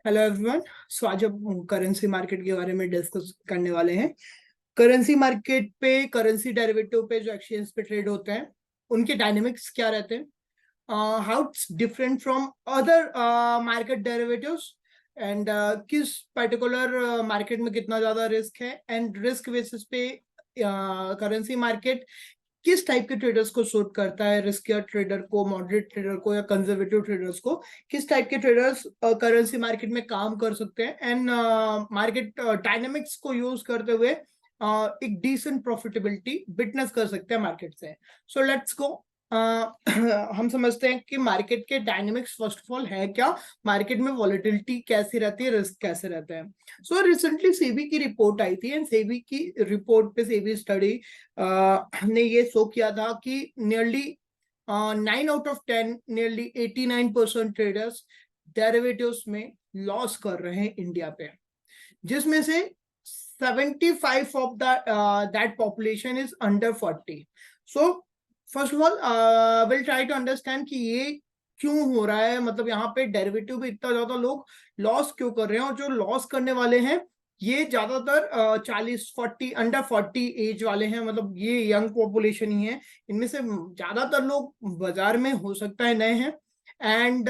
Hello everyone. सो आज हम currency market के बारे में डिस्कस करने वाले हैं। करेंसी मार्केट पे करेंसी डेरिवेटिव पे जो एक्सचेंज पे ट्रेड होते हैं उनके डायनेमिक्स क्या रहते हैं, how it's different from other market derivatives and किस पर्टिकुलर मार्केट में कितना ज्यादा रिस्क है एंड रिस्क बेसिस पे करेंसी मार्केट किस टाइप के ट्रेडर्स को सूट करता है, रिस्कियर ट्रेडर को, मॉडरेट ट्रेडर को या कंजर्वेटिव ट्रेडर्स को। किस टाइप के ट्रेडर्स करेंसी मार्केट में काम कर सकते हैं एंड मार्केट डायनेमिक्स को यूज करते हुए एक डिसेंट प्रॉफिटेबिलिटी विटनेस कर सकते हैं मार्केट से। So let's go. हम समझते हैं कि मार्केट के डायनेमिक्स फर्स्ट ऑफ ऑल है क्या, मार्केट में वॉलेटिलिटी कैसी रहती है, रिस्क कैसे रहते हैं। सो रिसेंटली सेबी की रिपोर्ट आई थी एंड सेबी की रिपोर्ट पे सेबी स्टडी ने ये शो किया था कि nearly 9 out of 10, nearly 89% traders derivatives में लॉस कर रहे हैं इंडिया पे, जिसमें से 75 of that population is under 40। So first of all will try to understand कि ये क्यों हो रहा है, मतलब यहाँ पे डेरिवेटिव पे इतना ज्यादा लोग लॉस क्यों कर रहे हैं, और जो लॉस करने वाले हैं ये ज्यादातर 40 अंडर 40 एज वाले हैं, मतलब ये यंग पॉपुलेशन ही है। इनमें से ज्यादातर लोग बाजार में हो सकता है नए हैं। एंड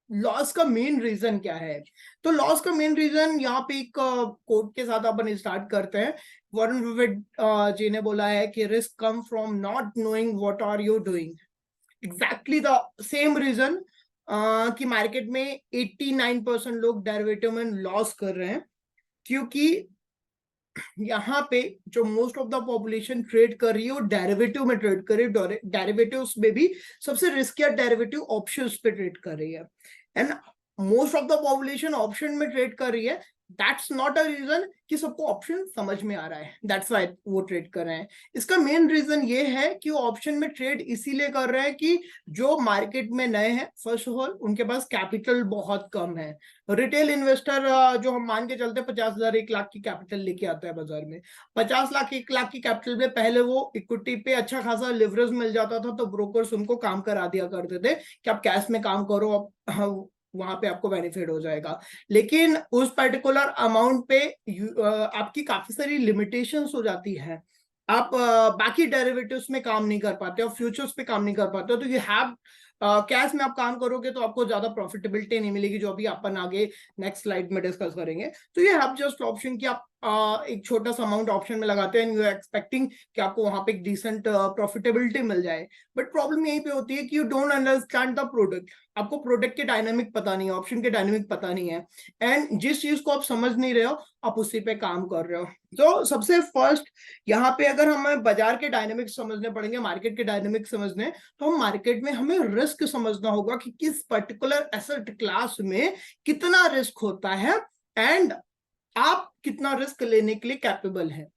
लॉस का मेन रीजन क्या है? तो लॉस का मेन रीजन यहाँ पे एक कोट के साथ अपन स्टार्ट करते हैं। वॉरेन बफेट जी ने बोला है कि risk come from not knowing what are you doing. Exactly the same reason कि मार्केट में 89% लोग डेरिवेटिव में लॉस कर रहे हैं, क्योंकि यहाँ पे जो most of the population trade कर रही है वो डेरिवेटिव में ट्रेड कर रही है। डेरिवेटिव्स में भी सबसे रिस्कियर डेरिवेटिव ऑप्शंस पे ट्रेड कर रही है and most of the population option में ट्रेड कर रही है। दैट्स नॉट अ रीजन कि सबको ऑप्शन समझ में आ रहा है, दैट्स वाई वो ट्रेड कर रहे हैं। इसका मेन रीजन ये है कि वो ऑप्शन में ट्रेड इसीलिए कर रहे हैं कि जो मार्केट में नए हैं, फर्स्ट ऑफ ऑल उनके पास कैपिटल बहुत कम है। रिटेल इन्वेस्टर जो हम मान के चलते हैं 50,000 1 लाख की कैपिटल लेके आता है बाजार में, 50 लाख 1 लाख की कैपिटल में पहले वो इक्विटी पे अच्छा खासा लिवरेज मिल जाता था, तो ब्रोकर्स उनको काम करा दिया करते थे कि आप कैश में काम करो, आप वहां पे आपको बेनिफिट हो जाएगा। लेकिन उस पर्टिकुलर अमाउंट पे आपकी काफी सारी लिमिटेशंस हो जाती है। आप बाकी डेरिवेटिव्स में काम नहीं कर पाते और फ्यूचर्स पे काम नहीं कर पाते हो, तो यू हैव कैश में आप काम करोगे तो आपको ज्यादा प्रॉफिटेबिलिटी नहीं मिलेगी, जो अभी अपन आगे नेक्स्ट स्लाइड में डिस्कस करेंगे। तो ये हैव जस्ट ऑप्शन कि आप एक छोटा सा अमाउंट ऑप्शन में लगाते हैं एंड यू आर एक्सपेक्टिंग कि आपको वहां पे एक डिसेंट प्रॉफिटेबिलिटी मिल जाए। बट प्रॉब्लम यहीं पे होती है कि you don't understand the product. आपको प्रोडक्ट के डायनामिक पता नहीं है, ऑप्शन के डायनामिक पता नहीं है, एंड जिस चीज को आप समझ नहीं रहे हो आप उसी पे काम कर रहे हो। तो सबसे फर्स्ट यहाँ पे अगर हमें बाजार के डायनामिक्स समझने पड़ेंगे, मार्केट के डायनामिक्स समझने, तो हम मार्केट में हमें रिस्क समझना होगा कि किस पर्टिकुलर एसेट क्लास में कितना रिस्क होता है एंड आप कितना रिस्क लेने के लिए कैपेबल है।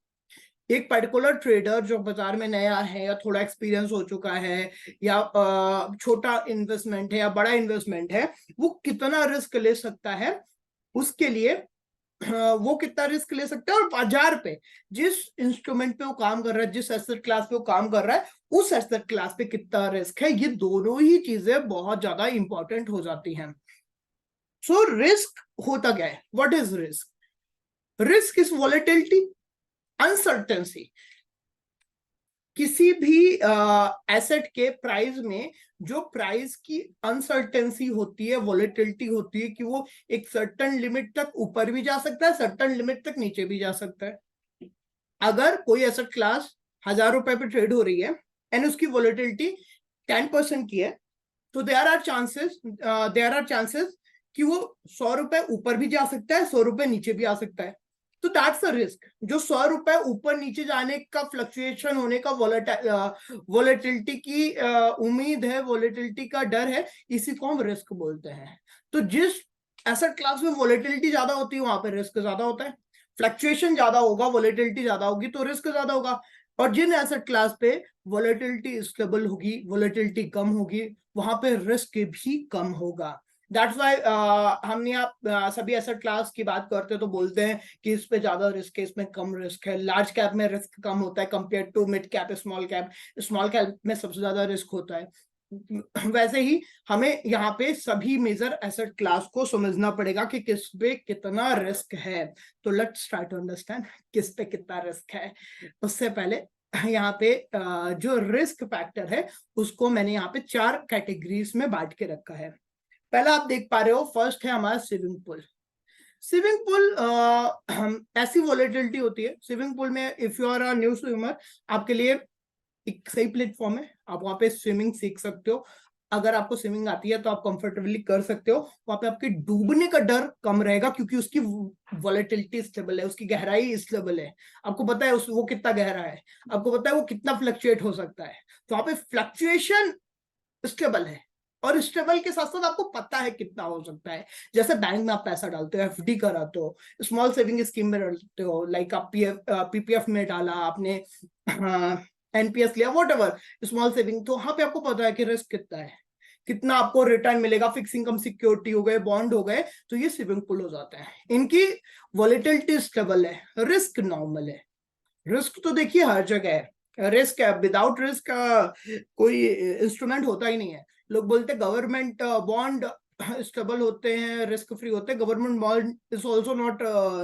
एक पर्टिकुलर ट्रेडर जो बाजार में नया है या थोड़ा एक्सपीरियंस हो चुका है या छोटा इन्वेस्टमेंट है या बड़ा इन्वेस्टमेंट है, वो कितना रिस्क ले सकता है, उसके लिए वो कितना रिस्क ले सकता है, और बाजार पे जिस इंस्ट्रूमेंट पे वो काम कर रहा है, जिस एसेट क्लास पे वो काम कर रहा है, उस एसेट क्लास पे कितना रिस्क है, ये दोनों ही चीजें बहुत ज्यादा इंपॉर्टेंट हो जाती हैं। सो रिस्क होता क्या है? What is risk? Risk is volatility, uncertainty. किसी भी एसेट के प्राइस में जो प्राइस की अनसर्टेंसी होती है, वॉलेटिलिटी होती है, कि वो एक सर्टन लिमिट तक ऊपर भी जा सकता है, सर्टन लिमिट तक नीचे भी जा सकता है। अगर कोई एसेट क्लास 1,000 रुपए पे ट्रेड हो रही है एंड उसकी वॉलेटिलिटी 10% की है, तो देयर आर चांसेस कि वो 100 रुपए ऊपर भी जा सकता है, 100 रुपए नीचे भी आ सकता है। तो दैट्स अ रिस्क। जो 100 रुपए ऊपर नीचे जाने का, फ्लक्चुएशन होने का, वॉलेटिलिटी की उम्मीद है, वॉलेटिलिटी का डर है, इसी को हम रिस्क बोलते हैं। तो जिस एसेट क्लास में वॉलेटिलिटी ज्यादा होती है वहां पर रिस्क ज्यादा होता है। फ्लक्चुएशन ज्यादा होगा, वॉलेटिलिटी ज्यादा होगी तो रिस्क ज्यादा होगा। और जिन एसेट क्लास पे वॉलेटिलिटी स्टेबल होगी, वॉलेटिलिटी कम होगी, वहां पे रिस्क भी कम होगा। दैट्स वाई हमने आप सभी एसेट क्लास की बात करते हैं तो बोलते हैं कि इस पे ज्यादा रिस्क है, इसमें कम रिस्क है। लार्ज कैप में रिस्क कम होता है compare to mid cap, small cap. Small cap में सबसे ज्यादा रिस्क होता है। वैसे ही हमें यहाँ पे सभी मेजर एसेट क्लास को समझना पड़ेगा कि किस पे कितना रिस्क है। तो लेट्स ट्राई टू अंडरस्टैंड किस पे कितना रिस्क है। उससे पहले यहाँ पे जो रिस्क फैक्टर है उसको मैंने यहाँ पे 4 कैटेगरीज में बांट के रखा है। पहला आप देख पा रहे हो, फर्स्ट है हमारा स्विमिंग पूल। स्विमिंग पूल ऐसी वॉलेटिलिटी होती है स्विमिंग पूल में। If you are a new swimmer, आपके लिए एक सही प्लेटफॉर्म है, आप वहां पे स्विमिंग सीख सकते हो। अगर आपको स्विमिंग आती है तो आप कंफर्टेबली कर सकते हो। वहां पे आपके डूबने का डर कम रहेगा क्योंकि उसकी वॉलेटिलिटी स्टेबल है, उसकी गहराई स्टेबल है। आपको पता है वो कितना गहरा है, आपको पता है वो कितना फ्लक्चुएट हो सकता है। तो वहां पे फ्लक्चुएशन स्टेबल है, और स्टेबल के साथ साथ आपको पता है कितना हो सकता है। जैसे बैंक में आप पैसा डालते हो, एफडी कराते हो, स्मॉल सेविंग स्कीम में डालते हो, लाइक आप पीपीएफ में डाला आपने, एनपीएस लिया, वॉट एवर स्मॉल सेविंग, तो वहां पे आपको पता है कि रिस्क कितना है, कितना आपको रिटर्न मिलेगा। फिक्स इनकम सिक्योरिटी हो गए, बॉन्ड हो गए, तो ये स्विमिंग पूल हो जाते हैं। इनकी वॉलेटिलिटी स्टेबल है, रिस्क नॉर्मल है। रिस्क तो देखिए हर जगह है, रिस्क है, विदाउट रिस्क कोई इंस्ट्रूमेंट होता ही नहीं है। लोग बोलते हैं गवर्नमेंट बॉन्ड स्टेबल होते हैं, रिस्क फ्री होते हैं। Government bond is also not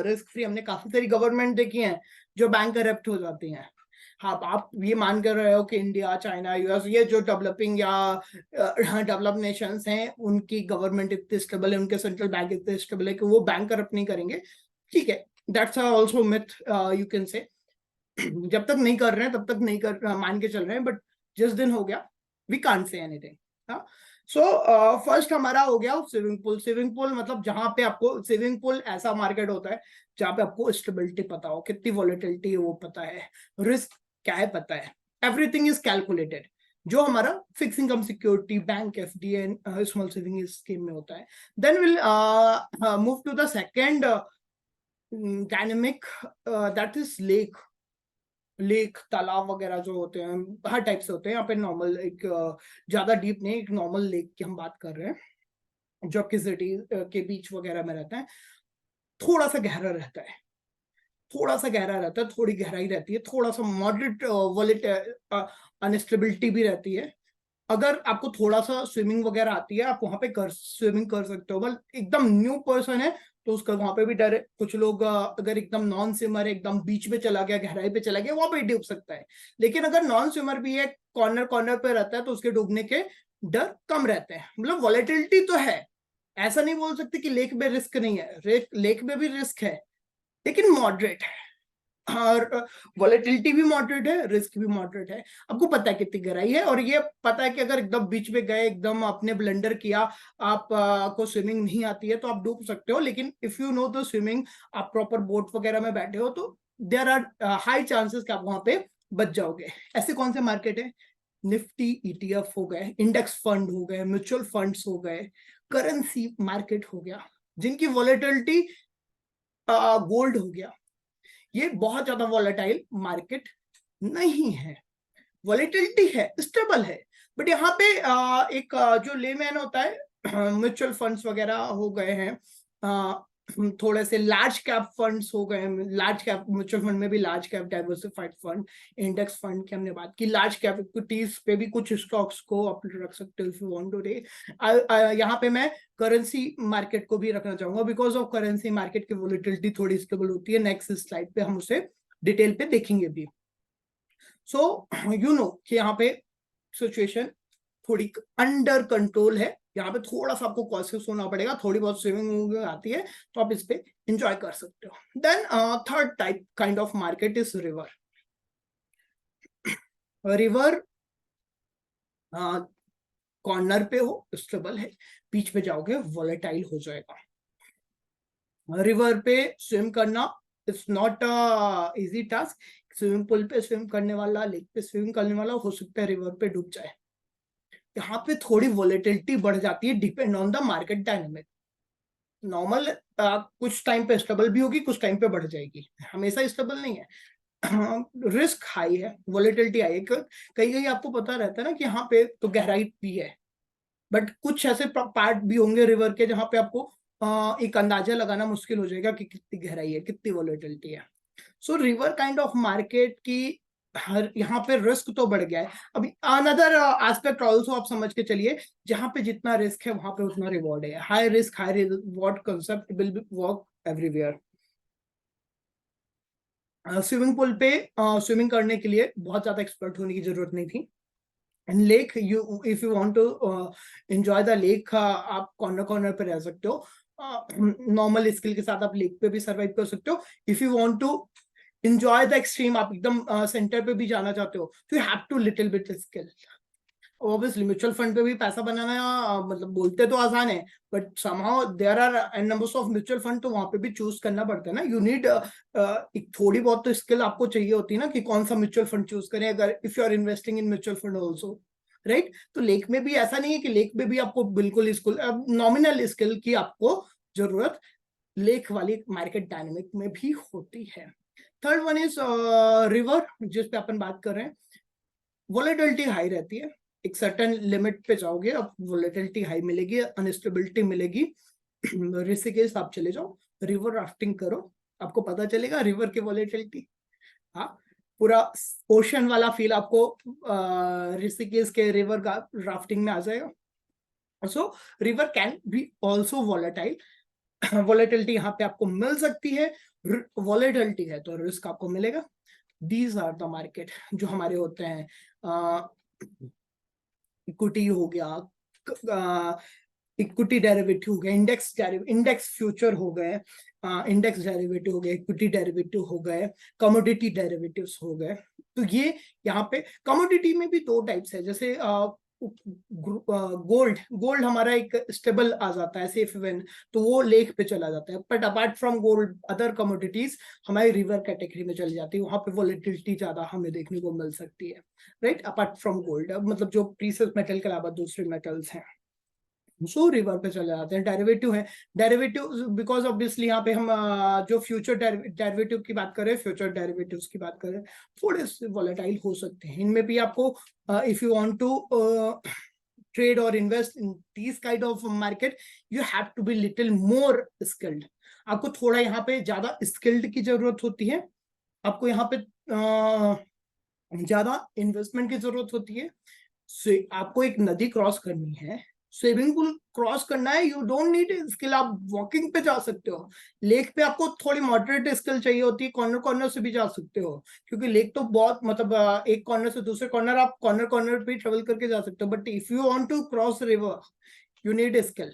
risk free. हमने काफी सारी गवर्नमेंट देखी हैं जो बैंक करप्ट हो जाती हैं। हाँ, आप ये मान कर रहे हो कि इंडिया, चाइना, यूएस, ये जो डेवलपिंग या डेवलप नेशंस हैं, उनकी गवर्नमेंट इतनी स्टेबल है, उनके सेंट्रल बैंक इतने स्टेबल है कि वो बैंक करप्ट नहीं करेंगे। ठीक है, that's also myth, you can say. जब तक नहीं कर रहे हैं तब तक नहीं कर मान के चल रहे हैं, बट जिस दिन हो गया वी कांट से एनीथिंग। हाँ, सो फर्स्ट हमारा हो गया स्विमिंग पूल। स्विमिंग पूल मतलब जहां पे आपको, स्विमिंग पूल ऐसा मार्केट होता है जहां पे आपको स्टेबिलिटी पता हो, कितनी वॉलेटिलिटी है वो पता है, रिस्क क्या है पता है, एवरीथिंग इज कैलकुलेटेड। जो हमारा fix income security, bank, FD and small saving scheme में होता है। Then will move to the second dynamic, that is lake. Lake, तालाब वगैरह जो होते हैं, हर टाइप से होते हैं। यहाँ पे नॉर्मल एक ज्यादा डीप नहीं, एक नॉर्मल लेक की हम बात कर रहे हैं जो आपकी सिटी के बीच वगैरह में रहता है। थोड़ा सा गहरा रहता है, थोड़ा सा गहरा रहता है, थोड़ी गहराई रहती है, थोड़ा सा मॉडरेट वॉलेट अनस्टेबिलिटी भी रहती है। अगर आपको थोड़ा सा स्विमिंग वगैरह आती है, आप वहां पे कर स्विमिंग कर सकते हो। बल एकदम न्यू पर्सन है तो उसका वहां पे भी डर है। कुछ लोग अगर एकदम नॉन स्विमर है, एकदम बीच में चला गया, गहराई पे चला गया, वहां पे डूब सकता है। लेकिन अगर नॉन स्विमर भी है, कॉर्नर कॉर्नर पे रहता है, तो उसके डूबने के डर कम रहते हैं। मतलब वॉलेटिलिटी तो है, ऐसा नहीं बोल सकते कि लेक में रिस्क नहीं है, लेक में भी रिस्क है, लेकिन मॉडरेट है। और वॉलेटिलिटी भी मॉडरेट है, रिस्क भी मॉडरेट है। आपको पता है कितनी गहराई है, और ये पता है कि अगर एकदम बीच में गए, एकदम आपने ब्लंडर किया, आप को स्विमिंग नहीं आती है, तो आप डूब सकते हो। लेकिन if you know the swimming, आप प्रॉपर बोट वगैरह में बैठे हो, तो देर आर हाई चांसेस कि आप वहां पे बच जाओगे। ऐसे कौन से मार्केट है? निफ्टी ईटीएफ हो गए, इंडेक्स फंड हो गए, म्यूचुअल फंड्स हो गए, करेंसी मार्केट हो गया, जिनकी वॉलेटिलिटी, गोल्ड हो गया। ये बहुत ज्यादा वॉलेटाइल मार्केट नहीं है, वॉलेटिलिटी है, स्टेबल है। बट यहाँ पे एक जो लेमैन होता है, म्यूचुअल फंड्स वगैरह हो गए हैं, थोड़े से लार्ज कैप फंड्स हो गए हैं। लार्ज कैप म्यूचुअल फंड में भी large cap diversified fund, index fund की हमने बात की। लार्ज कैप इक्विटीज पे भी कुछ स्टॉक्स को आप रख सकते हो if you want today. यहाँ पे मैं करेंसी मार्केट को भी रखना चाहूंगा, बिकॉज ऑफ करेंसी मार्केट की वॉलेटिलिटी थोड़ी स्टेबल होती है। नेक्स्ट स्लाइड पे हम उसे डिटेल पे देखेंगे भी। सो यू नो कि यहाँ पे सिचुएशन थोड़ी अंडर कंट्रोल है। यहाँ पे थोड़ा सा आपको कॉशियस होना पड़ेगा, थोड़ी बहुत स्विमिंग आती है तो आप इस पे एंजॉय कर सकते हो। Then third type kind of market is river. River corner पे हो स्टेबल है, बीच पे जाओगे वॉलेटाइल हो जाएगा। रिवर पे स्विम करना it's not easy task. Swimming pool पे स्विम करने वाला, लेक पे स्विम करने वाला हो सकता है रिवर पे डूब जाए। यहाँ पे थोड़ी वॉलेटिलिटी बढ़ जाती है, depend on the market dynamic. Normal कुछ टाइम पे स्टेबल भी होगी, कुछ टाइम पे बढ़ जाएगी, हमेशा स्टेबल नहीं है। रिस्क हाई है, वॉलेटिलिटी हाई है। कहीं कहीं आपको पता रहता है ना कि यहाँ पे तो गहराई भी है, बट कुछ ऐसे पार्ट भी होंगे रिवर के जहां पे आपको एक अंदाजा लगाना मुश्किल हो जाएगा कि कितनी गहराई है, कितनी वॉलेटिलिटी है। सो रिवर काइंड ऑफ मार्केट की हर यहाँ पे रिस्क तो बढ़ गया है। अभी अनदर एस्पेक्ट ऑल्सो आप समझ के चलिए, जहाँ पे जितना रिस्क है वहां पे उतना रिवॉर्ड है। High risk high reward concept will work everywhere. Swimming pool पे स्विमिंग करने के लिए बहुत ज्यादा एक्सपर्ट होने की जरूरत नहीं थी। And lake, you if you want to enjoy the lake, आप कॉर्नर कॉर्नर पे रह सकते हो। नॉर्मल स्किल के साथ आप लेक पे भी सर्वाइव कर सकते हो। If you want to enjoy the extreme, आप एकदम सेंटर पे भी जाना चाहते हो, तो you have to little bit skill. Obviously mutual fund पे भी पैसा बनाना मतलब बोलते तो आसान है, but somehow there are N numbers of mutual fund, तो वहां पे भी चूज करना पड़ता है ना। यू नीड एक थोड़ी बहुत तो स्किल आपको चाहिए होती है ना, कि कौन सा म्यूचुअल फंड चूज करें, अगर if you are investing in mutual fund also, right. तो लेक में भी ऐसा नहीं है कि लेक में भी आपको बिल्कुल स्किल, नॉमिनल स्किल की आपको जरूरत लेक वाली मार्केट डायनेमिक में भी होती है। थर्ड वन इज रिवर, जिस पे अपन बात कर रहे हैं। वोलेटिलिटी हाई रहती है, एक सर्टेन लिमिट पे जाओगे अब वोलेटिलिटी हाई मिलेगी, अनस्टेबिलिटी मिलेगी। ऋषिकेश आप चले जाओ, रिवर राफ्टिंग करो, आपको पता चलेगा रिवर की वोलेटिलिटी। हाँ, पूरा ओशन वाला फील आपको ऋषिकेश के रिवर का राफ्टिंग में आ जाएगा। सो river can B also volatile. Volatility यहाँ पे आपको मिल सकती है, वॉलेटिलिटी है तो रिस्क आपको मिलेगा। दीज आर द मार्केट जो हमारे होते हैं। इक्विटी हो गया, इक्विटी डेरिवेटिव हो गया, इंडेक्स फ्यूचर हो गए, इंडेक्स डेरिवेटिव हो गए, इक्विटी डेरिवेटिव हो गए, कमोडिटी डेरिवेटिव्स हो गए। तो ये यहाँ पे कमोडिटी में भी दो टाइप्स है, जैसे गोल्ड हमारा एक स्टेबल आ जाता है, सेफ वेन, तो वो लेक पे चला जाता है। But apart from gold other commodities हमारी रिवर कैटेगरी में चली जाती है, वहां पे वोलेटिलिटी ज्यादा हमें देखने को मिल सकती है, राइट। अपार्ट फ्रॉम गोल्ड, मतलब जो प्रीशियस मेटल के अलावा दूसरे मेटल्स हैं, सो रिवर पे चले जाते हैं। डेरिवेटिव है, डेरिवेटिव बिकॉज ऑब्वियसली यहाँ पे हम जो फ्यूचर डेरिवेटिव की बात करें, फ्यूचर डेरिवेटिव्स की बात करें, थोड़े से वॉलेटाइल हो सकते हैं। इनमें भी आपको if you want to trade or invest in these kind of market, you have to be little more skilled। आपको थोड़ा यहाँ पे ज्यादा स्किल्ड की जरूरत होती है, आपको यहाँ पे ज्यादा इन्वेस्टमेंट की जरूरत होती है। आपको एक नदी क्रॉस करनी है, स्विमिंग पूल क्रॉस करना है, यू डोंट नीड स्किल, आप वॉकिंग पे जा सकते हो। लेक पे आपको थोड़ी मॉडरेट स्किल चाहिए होती है, कॉर्नर कॉर्नर से भी जा सकते हो, क्योंकि लेक तो बहुत मतलब एक कॉर्नर से दूसरे कॉर्नर आप कॉर्नर कॉर्नर पे ट्रेवल करके जा सकते हो। But if you want to cross river, you need skill,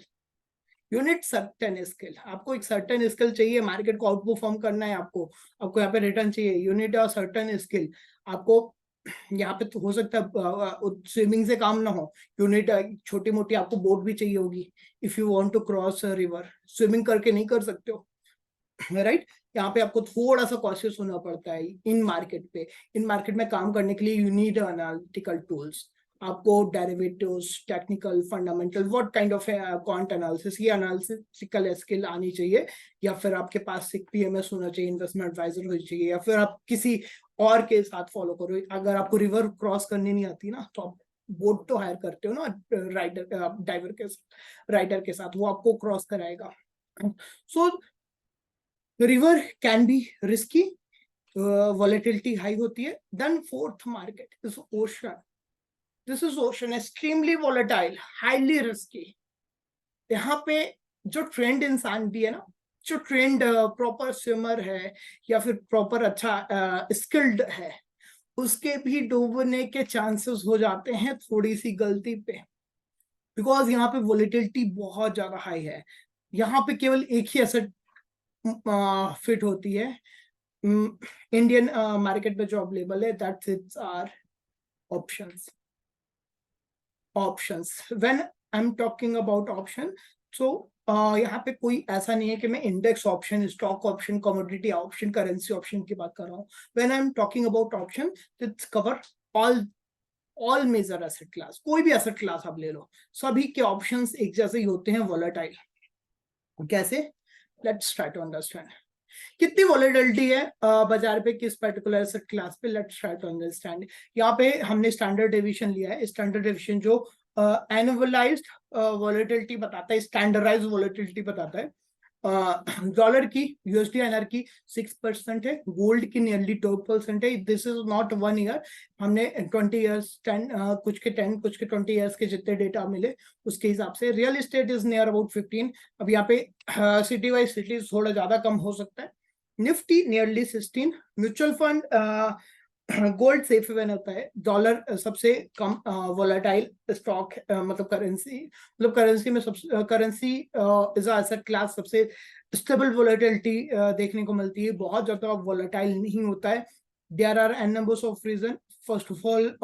you need certain skill. आपको एक सर्टेन स्किल चाहिए, मार्केट को आउट परफॉर्म करना है, आपको यहाँ पे रिटर्न चाहिए, you need a certain skill. आपको यहाँ पे तो हो सकता है स्विमिंग से काम ना हो, यूनिट छोटी मोटी आपको बोट भी चाहिए होगी if you want to cross river, swimming करके नहीं कर सकते हो, राइट। यहाँ पे आपको थोड़ा सा कॉशियस होना पड़ता है इन मार्केट पे। इन मार्केट में काम करने के लिए यू नीड एनालिटिकल टूल्स, आपको derivatives, technical, fundamental, what kind of quant analysis, ये एनालिटिकल स्किल आनी चाहिए, या फिर आपके पास एक पीएमएस होना चाहिए, इन्वेस्टमेंट एडवाइजर होनी चाहिए, या फिर आप किसी और के साथ फॉलो करो। अगर आपको रिवर क्रॉस करनी नहीं आती ना, तो आप बोट तो हायर करते हो ना, राइडर के साथ, वो आपको क्रॉस कराएगा। So river can be risky, volatility high होती है। Then fourth market is ocean. This is ocean, extremely volatile, highly risky. यहाँ पे जो ट्रेंड इंसान भी है ना, जो ट्रेंड प्रॉपर स्विमर है या फिर प्रॉपर अच्छा स्किल्ड है, उसके भी डूबने के चांसेस हो जाते हैं थोड़ी सी गलती पे, बिकॉज यहाँ पे वॉलेटिलिटी बहुत ज्यादा हाई है। यहाँ पे केवल एक ही एसेट फिट होती है इंडियन मार्केट में जो अवेलेबल है, that's its are options. Options, when I am talking about option, so यहाँ पे कोई ऐसा नहीं है कि मैं index option, stock option, commodity option, currency option की बात कर रहा हूँ। When I am talking about option, it's cover all major asset class. कोई भी एसेट क्लास आप ले लो, सभी के ऑप्शंस एक जैसे ही होते हैं वॉलेटाइल। कैसे? लेट्स ट्राई टू अंडरस्टैंड कितनी वॉलेटिलिटी है बाजार पे किस पर्टिकुलर एसेट क्लास पे। Let's try to understand. यहाँ पे हमने स्टैंडर्ड डेविएशन लिया है, स्टैंडर्ड डेविएशन जो एनुअलाइज्ड वॉलेटिलिटी बताता है, स्टैंडर्डाइज्ड वॉलेटिलिटी बताता है। डॉलर की, यूएसडी आईएनआर की 6% है, गोल्ड की नियरली 12% है। दिस इज नॉट 1 ईयर, हमने 20 ईयर्स 10 कुछ के 10 कुछ के 20 ईयर्स के जितने डेटा मिले उसके हिसाब से। Real estate is near about 15। अब यहाँ पे सिटी वाइज सिटी थोड़ा ज्यादा कम हो सकता है। Nifty nearly 16। Mutual fund, gold safe haven होता है, डॉलर सबसे कम वोलेटाइल स्टॉक, मतलब करेंसी, मतलब करेंसी में सबसे करेंसी इज एसेट क्लास सबसे स्टेबल वोलेटिलिटी देखने को मिलती है, बहुत ज्यादा वोलेटाइल नहीं होता है। There are N numbers of reason. First of all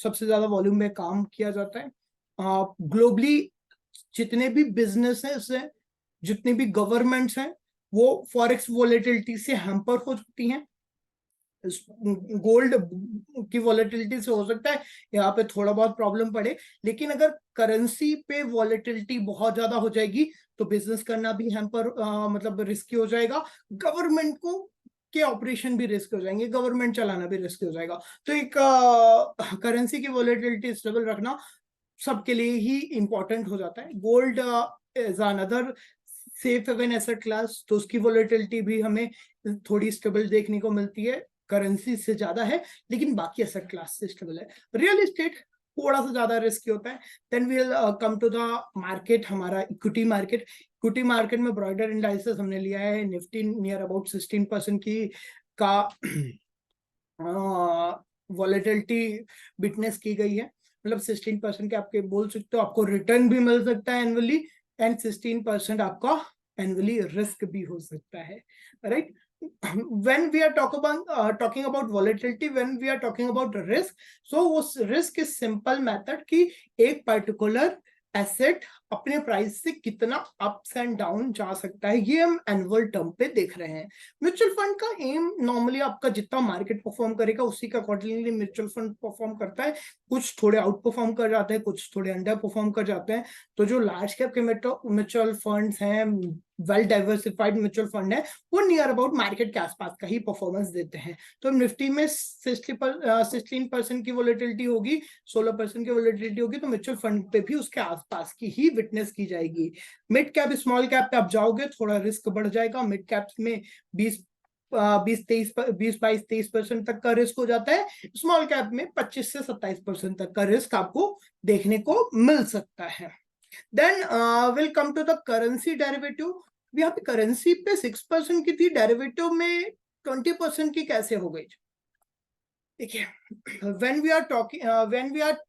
सबसे ज्यादा वॉल्यूम में काम किया जाता है। ग्लोबली जितने भी बिजनेसेस हैं, जितनी भी गवर्नमेंट्स हैं, वो फॉरेक्स वोलेटिलिटी से हैम्पर हो चुकी हैं। गोल्ड की वॉलेटिलिटी से हो सकता है यहाँ पे थोड़ा बहुत प्रॉब्लम पड़े, लेकिन अगर करेंसी पे वॉलेटिलिटी बहुत ज्यादा हो जाएगी तो बिजनेस करना भी हैम्पर मतलब रिस्की हो जाएगा, गवर्नमेंट को के ऑपरेशन भी रिस्क हो जाएंगे, गवर्नमेंट चलाना भी रिस्क हो जाएगा। तो एक करेंसी की वॉलेटिलिटी स्टेबल रखना सबके लिए ही इंपॉर्टेंट हो जाता है। Gold is another safe haven asset class, तो उसकी वॉलेटिलिटी भी हमें थोड़ी स्टेबल देखने को मिलती है, करेंसी से ज्यादा है, लेकिन बाकी एसेट क्लास से स्टेबल है। रियल एस्टेट थोड़ा सा ज्यादा रिस्की होता है। Then we will come to the market, हमारा इक्विटी मार्केट। इक्विटी मार्केट में ब्रॉइडर इंडाइसेस हमने लिया है, निफ्टी नियर अबाउट 16% की का वॉलेटिलिटी विटनेस की गई है, मतलब 16% के आपके बोल सकते हो, आपको रिटर्न भी मिल सकता है एनुअली, एंड 16% आपका एनुअली रिस्क भी हो सकता है, right. when we are talking about volatility, when we are talking about risk, so उस risk is simple method कि एक particular एसेट अपने प्राइस से कितना अप्स एंड डाउन जा सकता है, ये हम एनुअल टर्म पे देख रहे हैं। म्यूचुअल फंड का एम नॉर्मली आपका जितना मार्केट परफॉर्म करेगा उसी का अकॉर्डिंगली म्यूचुअल फंड परफॉर्म करता है। कुछ थोड़े आउट परफॉर्म कर जाते हैं, कुछ थोड़े अंडर परफॉर्म कर जाते हैं। तो जो लार्ज कैप के म्यूचुअल फंड्स हैं, वेल डाइवर्सिफाइड म्यूचुअल फंड है, वो नियर अबाउट मार्केट के आसपास का ही परफॉर्मेंस देते हैं। तो निफ्टी में 16% की वोलेटिलिटी होगी, 16% की वोलेटिलिटी होगी, तो म्यूचुअल फंड पे भी उसके आसपास की ही विटनेस की जाएगी। मिड कैप स्मॉल कैप पे आप जाओगे थोड़ा रिस्क बढ़ जाएगा। मिड कैप में 22-23% तक का रिस्क हो जाता है, स्मॉल कैप में 25 से 27% तक का रिस्क आपको देखने को मिल सकता है। Then will come to the currency derivative. यहाँ पे करेंसी पे 6% की थी, डेरिवेटिव में 20% की कैसे हो गई? देखिए, when we are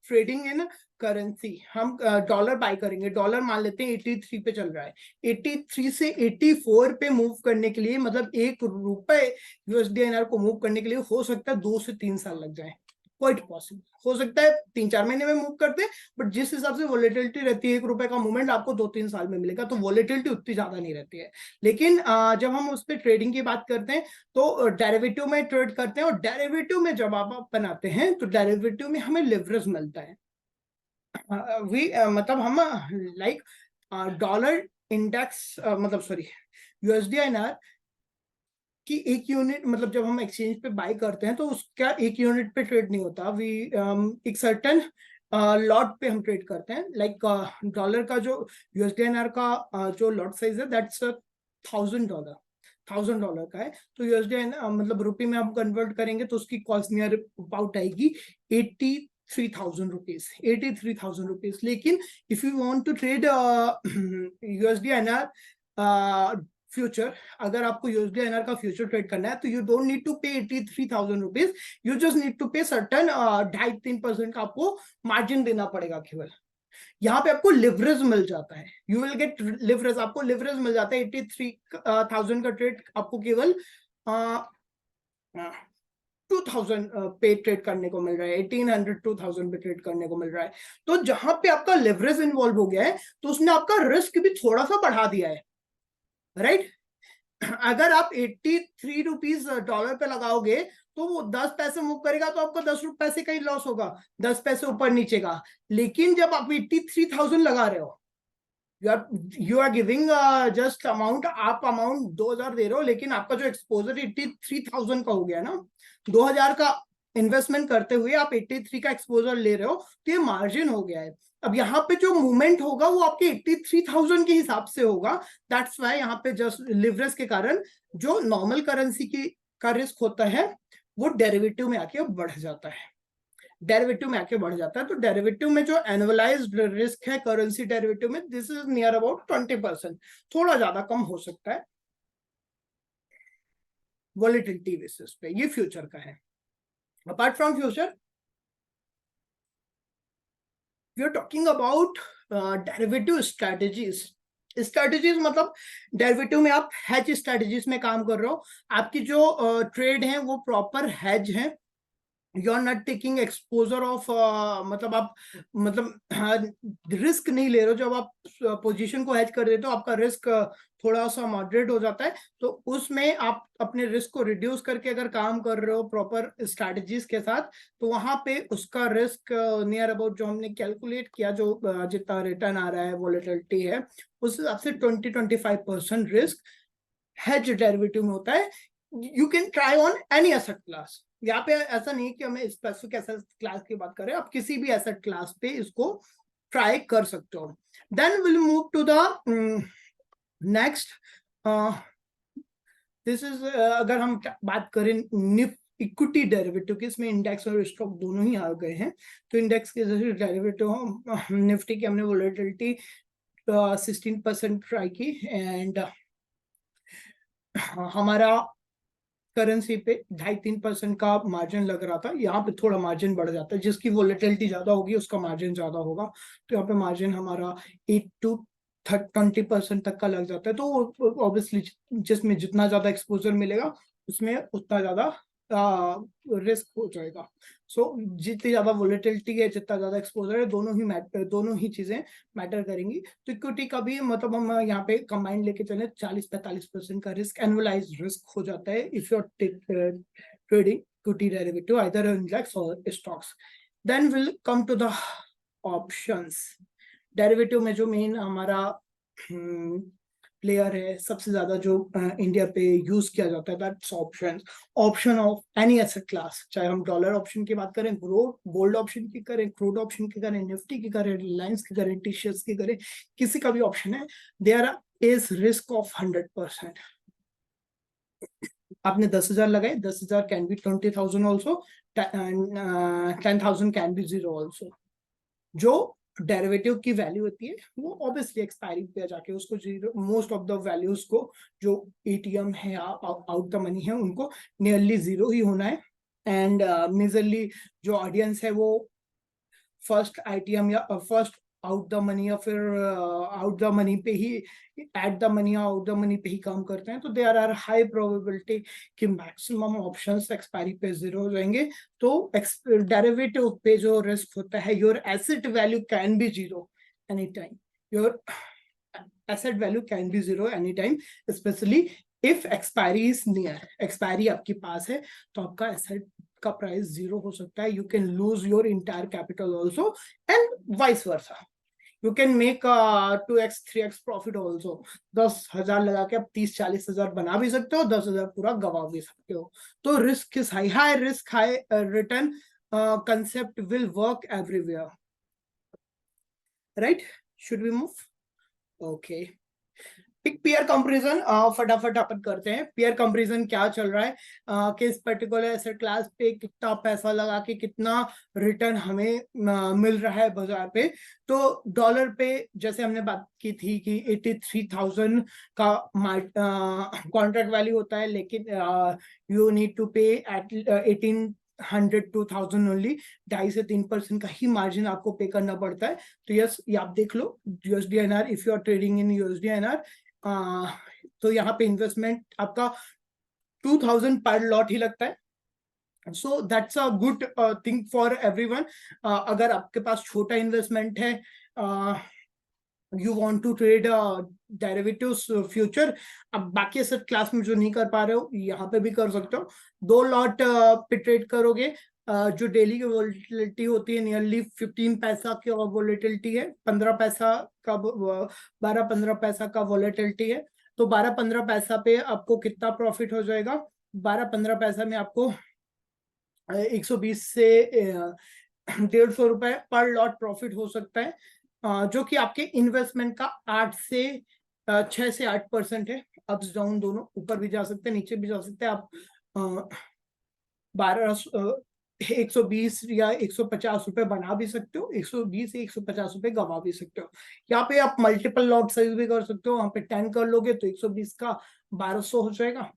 trading in currency, हम डॉलर बाय करेंगे, डॉलर मान लेते हैं 83 पे चल रहा है, 83 से 84 पे मूव करने के लिए, मतलब ₹1 यूएसडी आईएनआर को मूव करने के लिए हो सकता है 2 से 3 साल लग जाए, क्वाइट पॉसिबल। हो सकता है 3-4 महीने में मूव करते हैं, बट जिस हिसाब से वॉलेटिलिटी रहती है ₹1 का मूवमेंट आपको 2-3 साल में मिलेगा, तो वॉलेटिलिटी उतनी ज्यादा नहीं रहती है। लेकिन जब हम उस पर ट्रेडिंग की बात करते हैं तो डेरिवेटिव में ट्रेड करते हैं, और डेरिवेटिव में जब आप बनाते हैं तो डेरिवेटिव में हमें लिवरेज मिलता है। मतलब हम लाइक डॉलर इंडेक्स, मतलब सॉरी यूएसडी आईएनआर कि एक यूनिट, मतलब जब हम एक्सचेंज पे बाय करते हैं तो उसका एक यूनिट पे ट्रेड नहीं होता, एक सर्टेन लॉट पे हम ट्रेड करते हैं। लाइक डॉलर का जो यूएसडीएनआर का जो लॉट साइज है दैट्स $1,000 का है, तो यूएसडी मतलब रुपये में हम कन्वर्ट करेंगे तो उसकी कॉस्ट नियर अबाउट आएगी 83,000 रुपीज। लेकिन if you want to trade USD INR future, अगर आपको यूएसडी आईएनआर का फ्यूचर ट्रेड करना है तो you don't need to pay 83,000 rupees, you just need to pay certain 2.5-3% का आपको मार्जिन देना पड़ेगा केवल। यहाँ पे आपको लिवरेज मिल जाता है, यू विल गेट लिवरेज, आपको लिवरेज मिल जाता है। 83,000 का ट्रेड आपको केवल 2,000 पे ट्रेड करने को मिल रहा है, 1,800-2,000 पे ट्रेड करने को मिल रहा है। तो जहां पे आपका लिवरेज इन्वॉल्व हो गया है तो उसने आपका रिस्क भी थोड़ा सा बढ़ा दिया है, राइट। अगर आप 83 रुपीज डॉलर पे लगाओगे तो वो 10 पैसे मूव करेगा तो आपको 10 पैसे का ही लॉस होगा, 10 पैसे ऊपर नीचे का। लेकिन जब आप 83,000 लगा रहे हो, you are giving just amount, आप अमाउंट 2,000 दे रहे हो, लेकिन आपका जो एक्सपोजर 83,000 का हो गया ना, 2,000 का इन्वेस्टमेंट करते हुए आप 83 का एक्सपोजर ले रहे हो, तो ये मार्जिन हो गया है। अब यहाँ पे जो मूवमेंट होगा वो आपके 83,000 के हिसाब से होगा। दैट्स वाई यहाँ पे जस्ट लिवरेज के कारण जो नॉर्मल करेंसी की का रिस्क होता है वो डेरिवेटिव में आके बढ़ जाता है, डेरिवेटिव में आके बढ़ जाता है। तो डेरिवेटिव में जो एनुअलाइज्ड रिस्क है करेंसी डेरिवेटिव में, दिस इज नियर अबाउट 20%, थोड़ा ज्यादा कम हो सकता है वॉलेटिलिटी बेसिस पे। ये फ्यूचर का है। Apart from future we are talking about derivative strategies मतलब डेरिवेटिव में आप हेज स्ट्रैटेजीज में काम कर रहे हो, आपकी जो ट्रेड है वो प्रॉपर हेज है, you are not taking exposure of, मतलब आप मतलब रिस्क नहीं ले रहे हो। जब आप पोजीशन को हेज कर देते हो आपका रिस्क थोड़ा सा मॉडरेट हो जाता है, तो उसमें आप अपने रिस्क को रिड्यूस करके अगर काम कर रहे हो प्रॉपर स्ट्रैटेजीज के साथ, तो वहां पे उसका रिस्क नियर अबाउट जो हमने कैलकुलेट किया, जो जितना रिटर्न आ रहा है, वॉलेटिलिटी है, उस हिसाब से 20-25% रिस्क हेज डेरिवेटिव में होता है। You can try on any asset class. यहाँ पे ऐसा नहीं कि हमें स्पेसिफिक एसेट क्लास की बात करें, आप किसी भी एसेट क्लास पे इसको ट्राई कर सकते हो। Then will move to the next. This is, अगर हम बात करें इक्विटी डेरिवेटिव की, इसमें इंडेक्स और स्टॉक दोनों ही आ गए हैं। तो इंडेक्स के जैसे डेरिवेटिव निफ्टी की हमने वोलेटिलिटी 16% ट्राई की, एंड हमारा करेंसी पे 2.5-3% का मार्जिन लग रहा था। यहाँ पे थोड़ा मार्जिन बढ़ जाता है, जिसकी वोलेटिलिटी ज्यादा होगी उसका मार्जिन ज्यादा होगा। तो यहाँ पे मार्जिन हमारा 8-20% तक का लग जाता है। तो ऑब्वियसली जिसमें जितना ज्यादा एक्सपोजर मिलेगा उसमें उतना ज्यादा रिस्क हो जाएगा। सो जितनी ज्यादा वोलेटिलिटी है, जितना ज्यादा एक्सपोजर है, दोनों ही चीजें मैटर करेंगी। तो इक्विटी का भी मतलब हम यहाँ पे कंबाइंड लेके चले, 40-45% का रिस्क, एनुअलाइज्ड रिस्क हो जाता है if you are trading equity derivative either index और stocks. Then will come to the options. Derivative में जो मेन हमारा प्लेयर है, सबसे ज्यादा जो इंडिया पे यूज किया जाता है, that's option. Option of any asset class, चाहे हम डॉलर ऑप्शन की बात करें, गोल्ड ऑप्शन की करें, क्रूड ऑप्शन की करें, निफ्टी की करें, रिलायंस की करें, टीसीएस की करें, किसी का भी ऑप्शन है, देयर इज रिस्क ऑफ 100%। आपने 10,000 लगाए, 10,000 can be 20,000 also, 10,000 can be 0 also. जो डेरिवेटिव की वैल्यू होती है वो ऑब्वियसली एक्सपायरी पे जाके उसको zero, most of the values को जो एटीएम है या आउट द मनी है उनको नियरली जीरो ही होना है। एंड मेजरली जो ऑडियंस है वो फर्स्ट आईटीएम या फर्स्ट आउट द मनी या फिर आउट द मनी पे ही, एट द मनी या आउट द मनी पे ही काम करते हैं। तो देयर आर हाई प्रोबेबिलिटी कि मैक्सिमम ऑप्शंस एक्सपायरी पे जीरो हो जाएंगे। तो डेरिवेटिव पे जो रिस्क होता है, your asset value can be zero any time, your asset value can be zero any time, specially if expiry is near. Expiry आपके पास है तो आपका एसेट का प्राइस जीरो हो सकता है, you can lose your entire capital also, and vice versa. You can make 2x 3x profit also. 10,000 लगा के आप 30-40,000 बना भी सकते हो, 10,000 पूरा गवा भी सकते हो। तो risk is high, high risk high return concept will work everywhere, right? Should we move? Okay, एक पेयर कंपैरिजन फटाफट अपन करते हैं। पेयर कंपैरिजन क्या चल रहा है, किस पर्टिकुलर एसेट क्लास पे कितना पैसा लगा के कितना रिटर्न हमें मिल रहा है बाजार पे। तो डॉलर पे जैसे हमने बात की थी कि 83,000 का कॉन्ट्रैक्ट वैल्यू होता है, लेकिन यू नीड टू पे एट 1,800-2,000 ओनली, 2.5 से 3% का ही मार्जिन आपको पे करना पड़ता है। तो यस, ये आप देख लो USD-INR, if you are trading in USD-INR, तो यहाँ पे इन्वेस्टमेंट आपका 2,000 पर लॉट ही लगता है। So that's a good thing for everyone. अगर आपके पास छोटा इन्वेस्टमेंट है, you want to trade derivatives future, अब बाकी एसेट क्लास में जो नहीं कर पा रहे हो यहाँ पे भी कर सकते हो। 2 लॉट पे ट्रेड करोगे, जो डेली की वोलेटिलिटी होती है नियरली 15 पैसा की वोलेटिलिटी है, 15 पैसा का 12-15 पैसा का वोलेटिलिटी है। तो 12-15 पैसा पे आपको कितना प्रॉफिट हो जाएगा? 12-15 पैसा में आपको 120 से 150 रुपए पर लॉट प्रॉफिट हो सकता है, जो कि आपके इन्वेस्टमेंट का 6 से 8% है। अप्स डाउन दोनों, ऊपर भी जा सकते हैं नीचे भी जा सकते हैं। आप 120 या 150 रुपए बना भी सकते हो, 120 या 150 रुपए गवा भी सकते हो। यहाँ पे आप मल्टीपल लॉट साइज भी कर सकते हो, वहां पे 10 कर लोगे तो 120 का 1200 हो जाएगा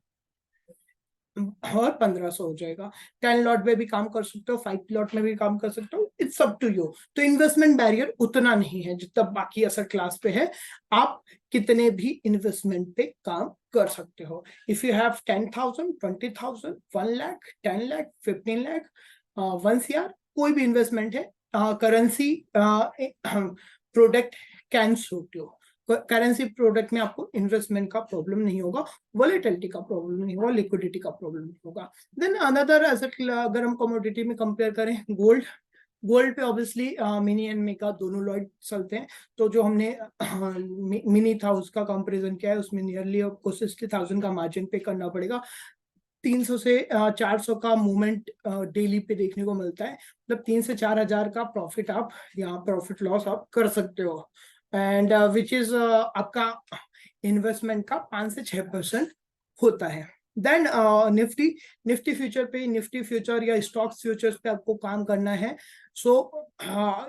और 1500 हो जाएगा। 10 लॉट में भी काम कर सकते हो, 5 लॉट में भी काम कर सकते हो, इट्स अप टू यू। तो इन्वेस्टमेंट बैरियर उतना नहीं है जितना बाकी एसेट क्लास पे है। आप कितने भी इन्वेस्टमेंट पे काम कर सकते हो। If you have 10,000, 20,000, 1 lakh, 10 lakh, 15 lakh, 1 CR, कोई भी इन्वेस्टमेंट है, currency product can suit you. Currency product में आपको इन्वेस्टमेंट का प्रॉब्लम नहीं होगा, वॉलेटिलिटी का प्रॉब्लम नहीं होगा, लिक्विडिटी का प्रॉब्लम नहीं होगा। देन अनदर एसेट, अगर हम कमोडिटी में कंपेयर करें, गोल्ड। गोल्ड पे ऑब्वियसली मिनी एंड मेगा दोनों लॉट चलते हैं। तो जो हमने मिनी था उसका कंपैरिजन किया है, उसमें नियरली आपको 60,000 का मार्जिन पे करना पड़ेगा। 300 से 400 का मूवमेंट डेली पे देखने को मिलता है, मतलब 3 से 4 हजार का प्रॉफिट आप यहाँ प्रॉफिट लॉस आप कर सकते हो। एंड विच इज आपका इन्वेस्टमेंट का 5 से 6% होता है। देन निफ्टी, निफ्टी फ्यूचर पे, निफ्टी फ्यूचर या स्टॉक फ्यूचर्स पे आपको काम करना है। So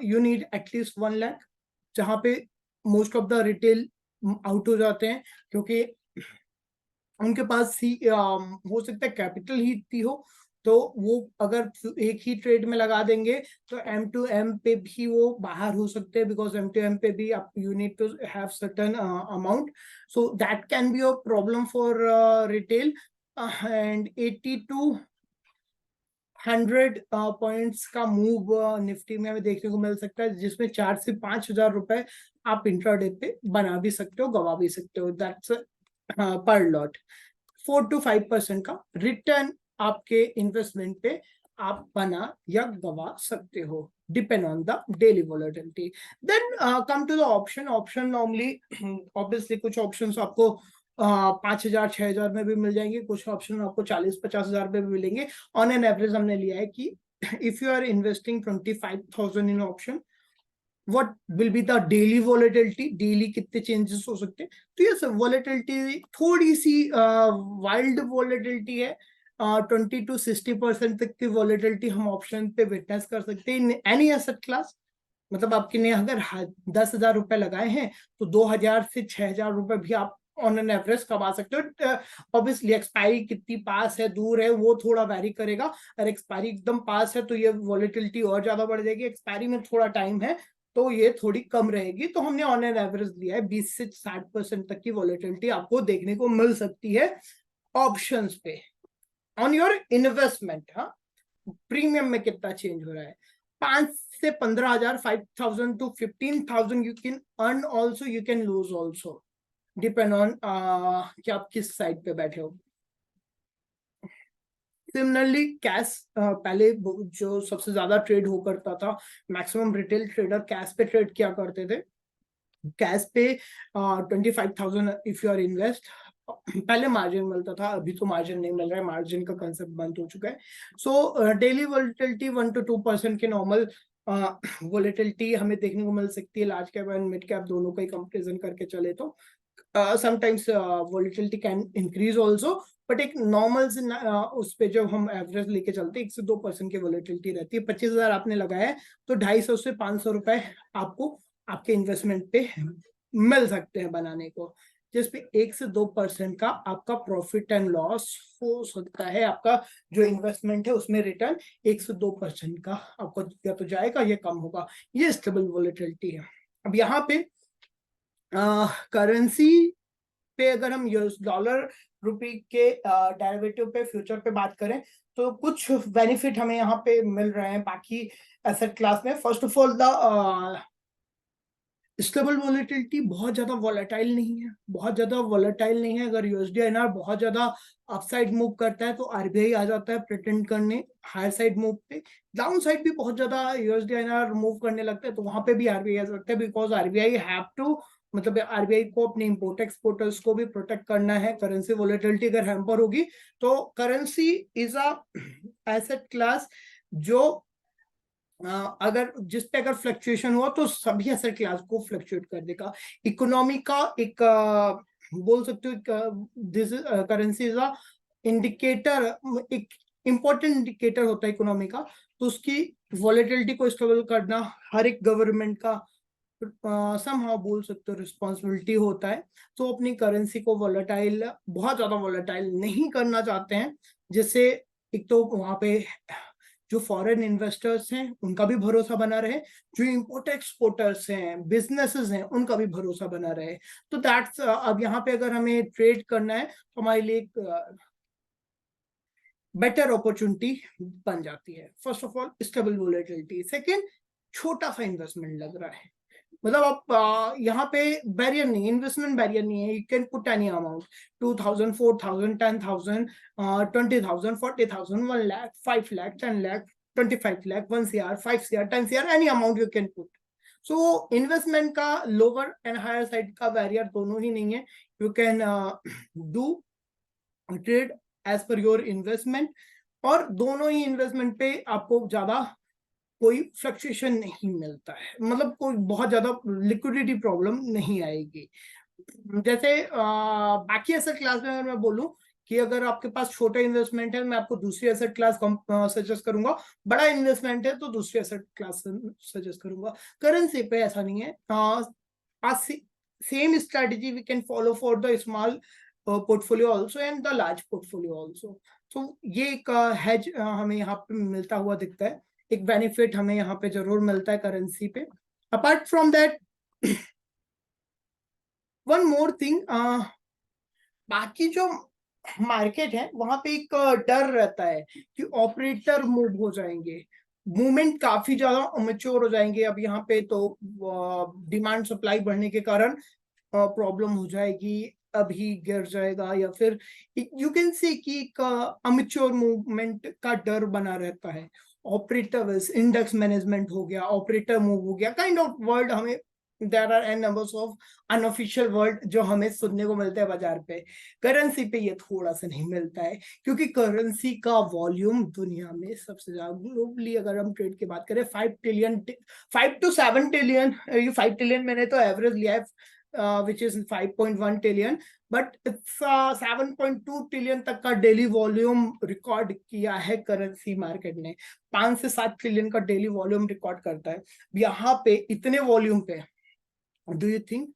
you need at least 1 lakh, जहाँ पे most of the retail out हो जाते हैं, क्योंकि उनके पास हो सकता है कैपिटल ही इतनी हो, तो वो अगर एक ही ट्रेड में लगा देंगे तो M2M पे भी वो बाहर हो सकते हैं, बिकॉज M2M पे भी आप you need to have certain amount, so that can be a problem for retail. And 80 to 100 points का मूव निफ्टी में हमें देखने को मिल सकता है, जिसमें 4 से 5 हजार रुपए आप इंट्राडे पे बना भी सकते हो, गवा भी सकते हो। दैट्स पर लॉट। 4 to 5% का रिटर्न आपके इन्वेस्टमेंट पे आप बना या गवा सकते हो, depend on the daily volatility. Then come to the option. Option normally obviously कुछ ऑप्शंस आपको 5 हजार 6 हजार में भी मिल जाएंगे, कुछ ऑप्शन आपको 40-50 हजार में भी मिलेंगे। ऑन एन एवरेज हमने लिया है कि if you are investing 25,000 in option, what will be the daily volatility, daily कितने चेंजेस हो सकते हैं। तो ये सब वॉलेटिलिटी थोड़ी सी वाइल्ड वॉलेटिलिटी है, 20 to 60% तक की वॉलेटिलिटी हम ऑप्शन पे विटनेस कर सकते हैं इन एनी एसेट क्लास। मतलब आपके ने अगर 10,000 रुपए लगाए हैं तो 2,000 से 6,000 रुपए भी आप ऑन एन एवरेज कमा सकते हो। ऑब्वियसली एक्सपायरी कितनी पास है दूर है वो थोड़ा वैरी करेगा। अगर एक्सपायरी एकदम पास है तो ये वॉलेटिलिटी और ज्यादा बढ़ जाएगी, एक्सपायरी में थोड़ा टाइम है तो ये थोड़ी कम रहेगी। तो हमने ऑन एन एवरेज लिया है 20 से 60% तक की वॉलेटिलिटी आपको देखने को मिल सकती है ऑप्शंस पे ऑन योर इन्वेस्टमेंट। हाँ, प्रीमियम में कितना चेंज हो रहा है, 5 से 15 हजार, 5,000 to 15,000 you can earn also, you can lose also, depend on कि आप किस साइड पे बैठे हो। सिमिलरली कैश, पहले जो सबसे ज्यादा ट्रेड हो करता था, मैक्सिमम रिटेल ट्रेडर कैश पे ट्रेड किया करते थे। कैश पे 25,000 इफ यू आर इन्वेस्ट, पहले मार्जिन मिलता था, अभी तो मार्जिन नहीं मिल रहा है, मार्जिन का कंसेप्ट बंद हो चुका है। सो डेली वॉलेटिलिटी 1 to 2% के नॉर्मल वॉलेटिलिटी हमें देखने को मिल सकती है large cap and mid cap दोनों का ही कंपेरिजन करके चले तो। Sometimes volatility can increase also, but एक नॉर्मल से उस पे जब हम एवरेज लेके चलते हैं 1 से 2% की वॉलेटिलिटी रहती है। 25,000 आपने लगाया है तो 250 से 500 रुपए आपको आपके इन्वेस्टमेंट पे मिल सकते हैं बनाने को, जिसपे 1 से 2% का आपका प्रॉफिट एंड लॉस हो सकता है। आपका जो इन्वेस्टमेंट है उसमें रिटर्न 1 से 2% का आपको या तो जाएगा या कम होगा। ये स्टेबल वॉलेटिलिटी है। अब यहाँ पे करेंसी पे अगर हम यूएस डॉलर रुपी के डेरिवेटिव पे फ्यूचर पे बात करें तो कुछ बेनिफिट हमें यहाँ पे मिल रहे हैं बाकी एसेट क्लास में। First of all the stable volatility, बहुत ज्यादा वॉलेटाइल नहीं है, बहुत ज्यादा वॉलेटाइल नहीं है। अगर यूएसडी आईएनआर बहुत ज्यादा अपसाइड मूव करता है तो आरबीआई आ जाता है प्रिटेंड करने हायर साइड मूव पे। डाउन साइड भी बहुत ज्यादा यूएसडी आईएनआर मूव करने लगता है तो वहां पे भी आरबीआई आ सकता है, बिकॉज आरबीआई हैव टू, मतलब आरबीआई को अपने इंपोर्ट एक्सपोर्टर्स को भी प्रोटेक्ट करना है। करेंसी वॉलेटिलिटी अगर हैम्पर होगी तो currency is a asset class जो अगर जिस पे अगर फ्लक्चुएशन हुआ तो सभी एसेट क्लास को फ्लक्चुएट कर देगा। इकोनॉमी का एक बोल सकते हो this currency is a indicator, एक इंपॉर्टेंट इंडिकेटर होता है इकोनॉमी का। तो उसकी वॉलेटिलिटी को स्टेबल करना हर एक गवर्नमेंट का समहाउ बोल सकते हो रिस्पॉन्सिबिलिटी होता है। तो अपनी करेंसी को वॉलेटाइल, बहुत ज्यादा वॉलेटाइल नहीं करना चाहते हैं, जिससे एक तो वहां पे जो फॉरेन इन्वेस्टर्स हैं उनका भी भरोसा बना रहे, जो इम्पोर्ट एक्सपोर्टर्स हैं, बिजनेसेस हैं, उनका भी भरोसा बना रहे। तो दैट्स अब यहाँ पे अगर हमें ट्रेड करना है तो हमारे लिए एक बेटर अपॉर्चुनिटी बन जाती है। First of all stable volatility, second छोटा सा इन्वेस्टमेंट लग रहा है, मतलब आप यहाँ पे बैरियर नहीं, इन्वेस्टमेंट बैरियर नहीं है। You can put any amount, 2000, 4000, 10,000, 20,000, 40,000, 1 lakh, 5 lakh, 10 lakh, 25 lakh, 1 CR, 5 CR, 10 CR, any amount you can put. So investment का लोअर एंड हायर साइड का बैरियर दोनों ही नहीं है। You can do trade as per your investment, और दोनों ही इन्वेस्टमेंट पे आपको ज्यादा कोई फ्लक्चुएशन नहीं मिलता है, मतलब कोई बहुत ज्यादा लिक्विडिटी प्रॉब्लम नहीं आएगी। जैसे बाकी एसेट क्लास में अगर मैं बोलूं कि अगर आपके पास छोटा इन्वेस्टमेंट है, मैं आपको दूसरी एसेट क्लास सजेस्ट करूंगा, बड़ा इन्वेस्टमेंट है तो दूसरी एसेट क्लास सजेस्ट करूंगा। करेंसी पे ऐसा नहीं है। Same strategy we can follow for the small portfolio also and the large portfolio also. तो ये एक हैज हमें यहाँ पे मिलता हुआ दिखता है, एक बेनिफिट हमें यहाँ पे जरूर मिलता है करेंसी पे। Apart from that one more thing, बाकी जो मार्केट है वहां पे एक डर रहता है कि ऑपरेटर मूव हो जाएंगे, मूवमेंट काफी ज्यादा अमेच्योर हो जाएंगे। अब यहाँ पे तो डिमांड सप्लाई बढ़ने के कारण प्रॉब्लम हो जाएगी, अभी गिर जाएगा, या फिर यू कैन से कि एक अमेच्योर मूवमेंट का डर बना रहता है। ऑपरेटर इंडेक्स मैनेजमेंट हो गया, ऑपरेटर मूव हो गया, काइंड ऑफ वर्ड हमें, there are N numbers of unofficial word जो हमें सुनने को मिलते हैं बाजार पे। करेंसी पे ये थोड़ा सा नहीं मिलता है, क्योंकि करेंसी का वॉल्यूम दुनिया में सबसे ज्यादा ग्लोबली, अगर हम ट्रेड की बात करें, 5 ट्रिलियन, 5 to 7 ट्रिलियन, ये 5 ट्रिलियन मैंने तो एवरेज लिया है, which is 5.1 trillion, but it's 7.2 trillion तक का डेली वॉल्यूम रिकॉर्ड किया है करेंसी मार्केट ने। 5 से 7 ट्रिलियन का डेली वॉल्यूम रिकॉर्ड करता है। यहाँ पे इतने वॉल्यूम पे डू यू थिंक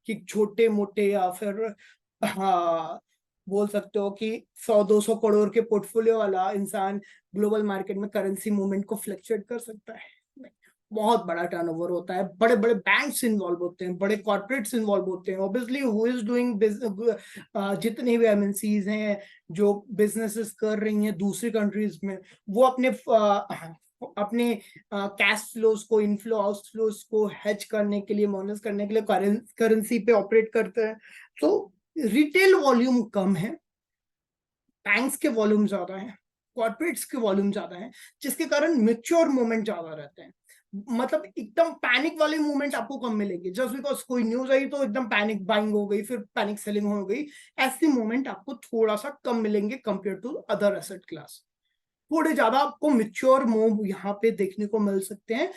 कि छोटे मोटे या फिर हाँ बोल सकते हो कि 100-200 करोड़ के पोर्टफोलियो वाला इंसान ग्लोबल मार्केट में करेंसी मूवमेंट को फ्लक्चुएट कर सकता है? नहीं। बहुत बड़ा टर्नओवर होता है, बड़े बड़े बैंक्स इन्वॉल्व होते हैं, बड़े कॉर्पोरेट्स इन्वॉल्व होते हैं। ऑब्वियसली हु इज डूइंग, जितनी भी एमएनसीज हैं जो बिजनेसेस कर रही हैं दूसरी कंट्रीज में, वो अपने कैश फ्लोज को, इनफ्लो आउटफ्लोज को हेज करने के लिए, मॉनिटर करने के लिए करेंसी पे ऑपरेट करते हैं। तो रिटेल वॉल्यूम कम है, बैंक्स के वॉल्यूम ज्यादा है, कॉर्पोरेट्स के वॉल्यूम ज्यादा है, जिसके कारण मेच्योर मूवमेंट ज्यादा रहते हैं। मतलब एकदम पैनिक वाले मूवमेंट आपको कम मिलेंगे, जस्ट बिकॉज कोई न्यूज आई तो एकदम पैनिक बाइंग हो गई, फिर पैनिक सेलिंग हो गई। ऐसे मूवमेंट आपको थोड़ा सा कम मिलेंगे compare to other asset class. थोड़े ज्यादा आपको मिच्योर मूव यहाँ पे देखने को मिल सकते हैं,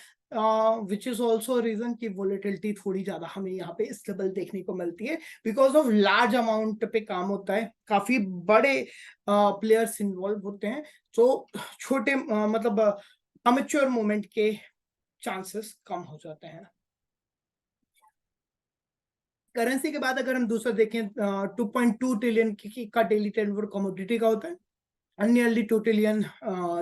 विच इज ऑल्सो रीजन की वोलेटिलिटी थोड़ी ज्यादा हमें यहाँ पे स्टेबल देखने को मिलती है, बिकॉज ऑफ लार्ज अमाउंट पे काम होता है, काफी बड़े प्लेयर्स इन्वॉल्व होते हैं। तो छोटे मतलब अमेच्योर मूवमेंट के चांसेस कम हो जाते हैं। करेंसी के बाद अगर हम दूसरा देखें, 2.2 ट्रिलियन का डेली टर्नओवर कमोडिटी का होता है, nearly 2 trillion,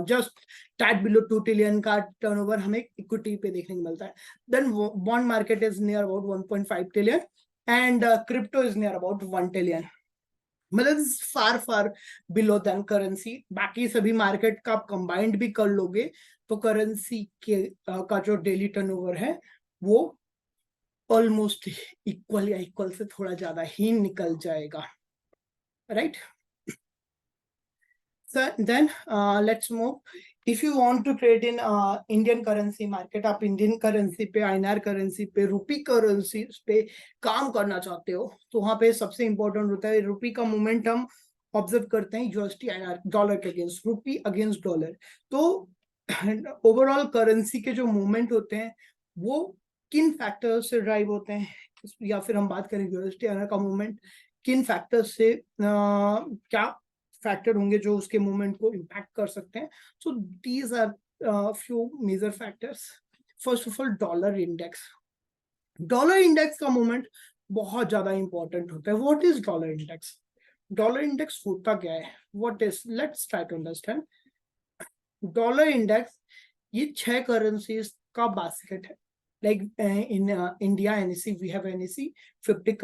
just that below 2 trillion का टर्नओवर हमें इक्विटी पे देखने को मिलता है। Then bond market is near about 1.5 trillion and crypto is near about 1 trillion, मतलब far far below than currency. बाकी सभी मार्केट का आप कंबाइंड भी कर लोगे तो करेंसी के का जो डेली टर्नओवर है वो ऑलमोस्ट इक्वल या इक्वल से थोड़ा ज्यादा ही निकल जाएगा, right? So then let's move. If you want to trade in Indian currency market, आप इंडियन करेंसी पे, आईएनआर करेंसी पे, रुपी करेंसी पे काम करना चाहते हो, तो वहां पे सबसे इंपॉर्टेंट होता है रुपी का मोमेंट। हम ऑब्जर्व करते हैं यूएसडी आईएनआर, डॉलर के अगेंस्ट, रुपी अगेंस्ट डॉलर। तो ओवरऑल करेंसी के जो मूवमेंट होते हैं वो किन फैक्टर्स से ड्राइव होते हैं, या फिर हम बात करें यूएसडी आर का मूवमेंट किन फैक्टर्स से, क्या फैक्टर होंगे जो उसके मूवमेंट को इम्पैक्ट कर सकते हैं. So these are few major factors. First of all dollar index का मूवमेंट बहुत ज्यादा इंपॉर्टेंट होता है. What is dollar index? Dollar index होता क्या है? What is, let's try to understand. Dollar index ये 6 करेंसीज का बास्केट है. Like in India NEC, we have NEC 50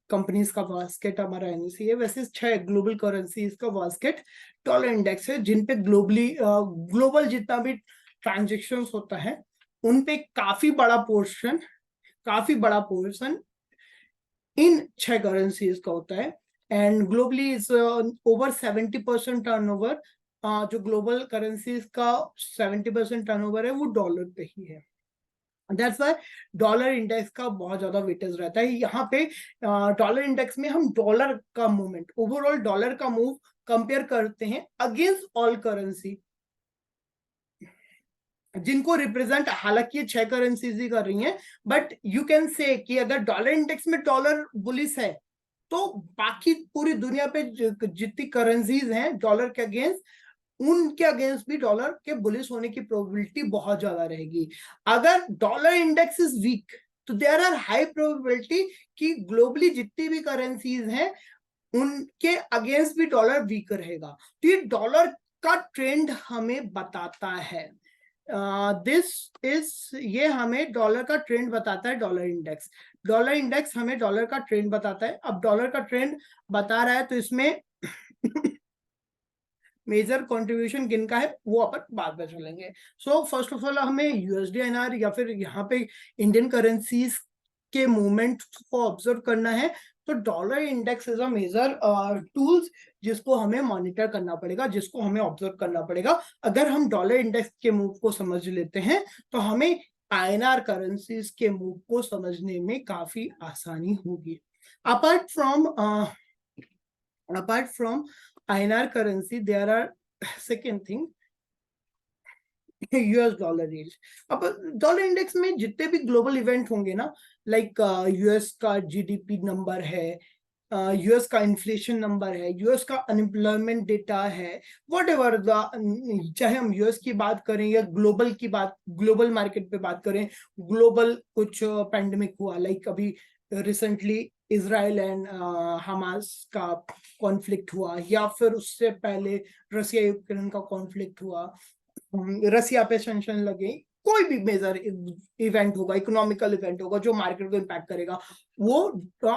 companies का बास्केट हमारा एनईसी है. वैसे 6 ग्लोबल करेंसीज का बास्केट डॉलर इंडेक्स है, जिन पे ग्लोबल जितना भी ट्रांजेक्शन होता है उन पे काफी बड़ा पोर्शन इन 6 करेंसीज का होता है. And globally is over 70% turnover, जो ग्लोबल करेंसीज का 70% टर्नओवर है वो डॉलर पे ही है. दैट्स व्हाई डॉलर इंडेक्स का बहुत ज्यादा वेटेज रहता है यहाँ पे. डॉलर इंडेक्स में हम डॉलर का मूवमेंट, ओवरऑल डॉलर का मूव कंपेयर करते हैं अगेंस्ट ऑल करेंसी, जिनको रिप्रेजेंट हालांकि ये 6 करेंसीज ही कर रही हैं, बट यू कैन से कि अगर डॉलर इंडेक्स में डॉलर बुलिश है तो बाकी पूरी दुनिया पे जितनी करेंसीज हैं डॉलर के अगेंस्ट, उनके अगेंस्ट भी डॉलर के बुलिश होने की प्रोबेबिलिटी बहुत ज्यादा रहेगी. अगर डॉलर इंडेक्स इज वीक तो देयर आर हाई प्रोबेबिलिटी कि ग्लोबली जितनी भी करेंसीज हैं उनके अगेंस्ट भी डॉलर वीक रहेगा. तो ये डॉलर का ट्रेंड हमें बताता है. ये हमें डॉलर का ट्रेंड बताता है. डॉलर इंडेक्स हमें डॉलर का ट्रेंड बताता है. अब डॉलर का ट्रेंड बता रहा है तो इसमें मेजर कंट्रीब्यूशन किनका है वो अपन बाद में चलेंगे. सो फर्स्ट ऑफ ऑल हमें यूएसडीएनआर या फिर यहाँ पे इंडियन करेंसीज के मूवमेंट को ऑब्जर्व करना है. तो dollar index is a major tools जिसको हमें मॉनिटर करना पड़ेगा, जिसको हमें ऑब्जर्व करना पड़ेगा. अगर हम डॉलर इंडेक्स के मूव को समझ लेते हैं तो हमें आईएनआर करेंसीज के मूव को समझने में काफी आसानी होगी. apart from INR currency, there are second thing US dollar yield. अब डॉलर इंडेक्स में जितने भी ग्लोबल इवेंट होंगे ना, लाइक यूएस का जीडीपी नंबर है, यूएस का इन्फ्लेशन नंबर है, यूएस का अनएम्प्लॉयमेंट डेटा है, वॉट एवर चाहे हम यूएस की बात करें या ग्लोबल मार्केट पे बात करें, ग्लोबल कुछ पैंडेमिक हुआ, लाइक अभी रिसेंटली इजराइल एंड हमास का कॉन्फ्लिक्ट हुआ, या फिर उससे पहले रसिया यूक्रेन का कॉन्फ्लिक्ट हुआ, रसिया पे सैंक्शन लगे, कोई भी मेजर इवेंट होगा, इकोनॉमिकल इवेंट होगा जो मार्केट को इम्पैक्ट करेगा, वो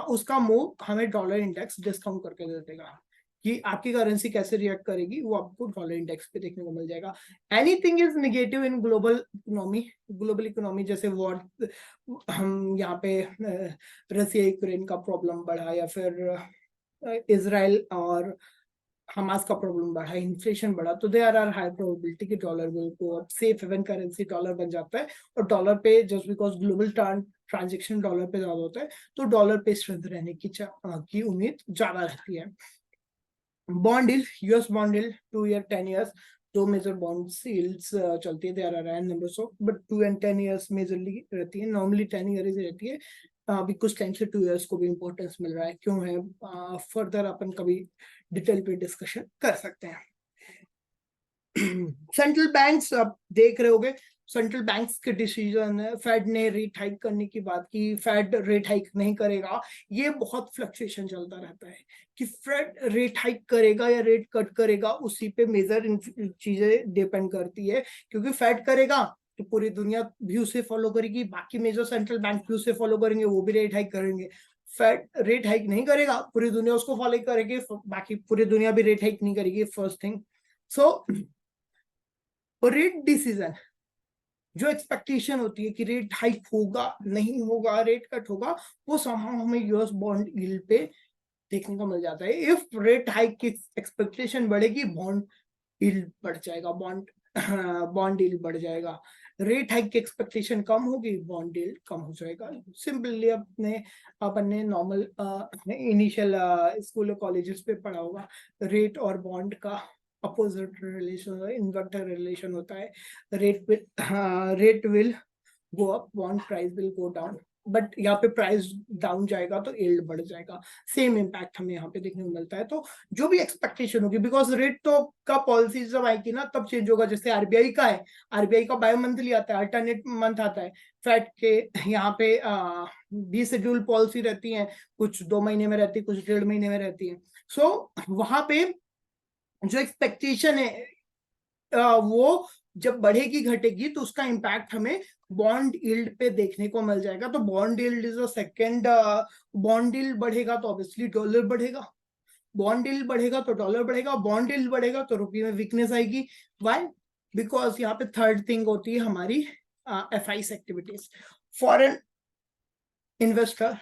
उसका मूव हमें डॉलर इंडेक्स डिस्काउंट करके दे देगा कि आपकी करेंसी कैसे रिएक्ट करेगी, वो आपको डॉलर इंडेक्स पे देखने को मिल जाएगा. Anything is negative in global economy, जैसे वॉर, हम यहाँ पे रसिया यूक्रेन का प्रॉब्लम बढ़ा, या फिर इजराइल और हमास का प्रॉब्लम बढ़ा, इन्फ्लेशन बढ़ा, तो देयर आर हाई प्रोबेबिलिटी कि dollar will go up. Safe haven currency dollar बन जाता है. और डॉलर पे just because global transaction dollar पे ज्यादा होता है तो डॉलर पे स्ट्रेंथ रहने की उम्मीद ज्यादा रहती है. Bond deal, US bond deal 2 year 10 years, दो मेजर बॉन्ड सील्स चलती है. There are N numbers of, but 2 and 10 years majorly रहती है. नॉर्मली 10 ईयर्स रहती है. अभी कुछ टाइम से 2 ईयर्स को भी इंपॉर्टेंस मिल रहा है. क्यों है, फर्दर अपन कभी डिटेल पे डिस्कशन कर सकते हैं. सेंट्रल बैंक्स, आप देख रहे होगे सेंट्रल बैंक्स के डिसीजन है. फेड ने रेट हाइक करने की बात की, फेड रेट हाइक नहीं करेगा. ये बहुत फ्लक्चुएशन चलता रहता है कि फेड रेट हाइक करेगा या रेट कट करेगा, उसी पे मेजर चीजें डिपेंड करती है. क्योंकि फेड करेगा तो पूरी दुनिया भी उसे फॉलो करेगी, बाकी मेजर सेंट्रल बैंक भी उसे फॉलो करेंगे, वो भी रेट हाइक करेंगे. फेड रेट हाइक नहीं करेगा, पूरी दुनिया उसको फॉलो करेगी, बाकी पूरी दुनिया भी रेट हाइक नहीं करेगी. First thing. So rate decision, जो एक्सपेक्टेशन होती है कि रेट हाइक होगा, नहीं होगा, रेट कट होगा, वो समहाउ हमें यूएस बॉन्ड यील्ड पे देखने को मिल जाता है. इफ रेट हाइक की एक्सपेक्टेशन बढ़ेगी, बॉन्ड यील्ड बढ़ जाएगा, बॉन्ड यील्ड बढ़ जाएगा. रेट हाइक की एक्सपेक्टेशन कम होगी, बॉन्ड यील्ड कम हो जाएगा. सिंपली अपन ने नॉर्मल इनिशियल स्कूल कॉलेजेस पे पढ़ा होगा रेट और बॉन्ड का अपोजिट रिलेशन, इन्वर्टर रिलेशन होता है। Rate will go up, bond price will go down, but यहाँ पे प्राइस डाउन जाएगा तो यील्ड बढ़ जाएगा। सेम इम्पैक्ट हमें यहाँ पे देखने को मिलता है। तो जो भी एक्सपेक्टेशन होगी, बिकॉज रेट तो का पॉलिसी जब आएगी ना तब चेंज होगा। जैसे आरबीआई का है, आरबीआई का बायो मंथली आता है, अल्टरनेट मंथ आता है। फेड के यहाँ पे 20 शेड्यूल पॉलिसी रहती है, कुछ 2 महीने में रहती है, कुछ 1.5 महीने में रहती है। सो वहां पे जो एक्सपेक्टेशन है वो जब बढ़ेगी घटेगी तो उसका इम्पैक्ट हमें बॉन्ड यील्ड पे देखने को मिल जाएगा। तो bond yield is a second. Bond yield बढ़ेगा तो ऑब्वियसली डॉलर बढ़ेगा, बॉन्ड यील्ड बढ़ेगा तो डॉलर बढ़ेगा, बॉन्ड यील्ड बढ़ेगा तो रुपये में वीकनेस आएगी। व्हाई? बिकॉज यहाँ पे थर्ड थिंग होती है हमारी FIIs activities, foreign investor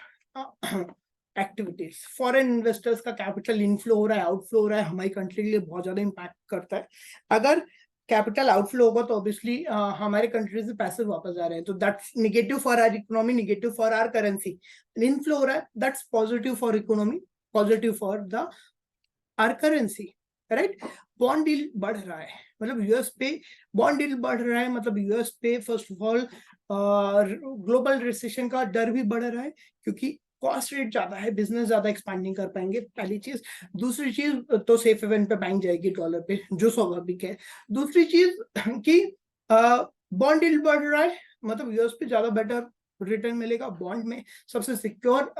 activities. Foreign investors का कैपिटल इनफ्लो हो रहा है, आउटफ्लो हो रहा है, हमारी कंट्री के लिए बहुत ज्यादा इम्पैक्ट करता है। अगर कैपिटल आउटफ्लो होगा तो ऑब्वियसली हमारे कंट्री से पैसे वापस आ रहे हैं, तो that's negative for our economy, negative for our currency. Inflow हो रहा है, that's positive for economy, positive for the our currency, right. Bond deal बढ़ रहा है, मतलब यूएस पे बॉन्ड डील बढ़ रहा है, मतलब यूएस पे first of all global recession का डर भी बढ़ रहा है, क्योंकि कॉस्ट रेट ज्यादा है, बिजनेस ज्यादा एक्सपांड नहीं कर पाएंगे, पहली चीज। दूसरी चीज तो सेफ हेवन पे बैंक जाएगी डॉलर पे, जो स्वाभाविक है। दूसरी चीज कि बॉन्ड डील बढ़ रहा है, मतलब यूएस पे ज्यादा बेटर रिटर्न मिलेगा। बॉन्ड में सबसे सिक्योर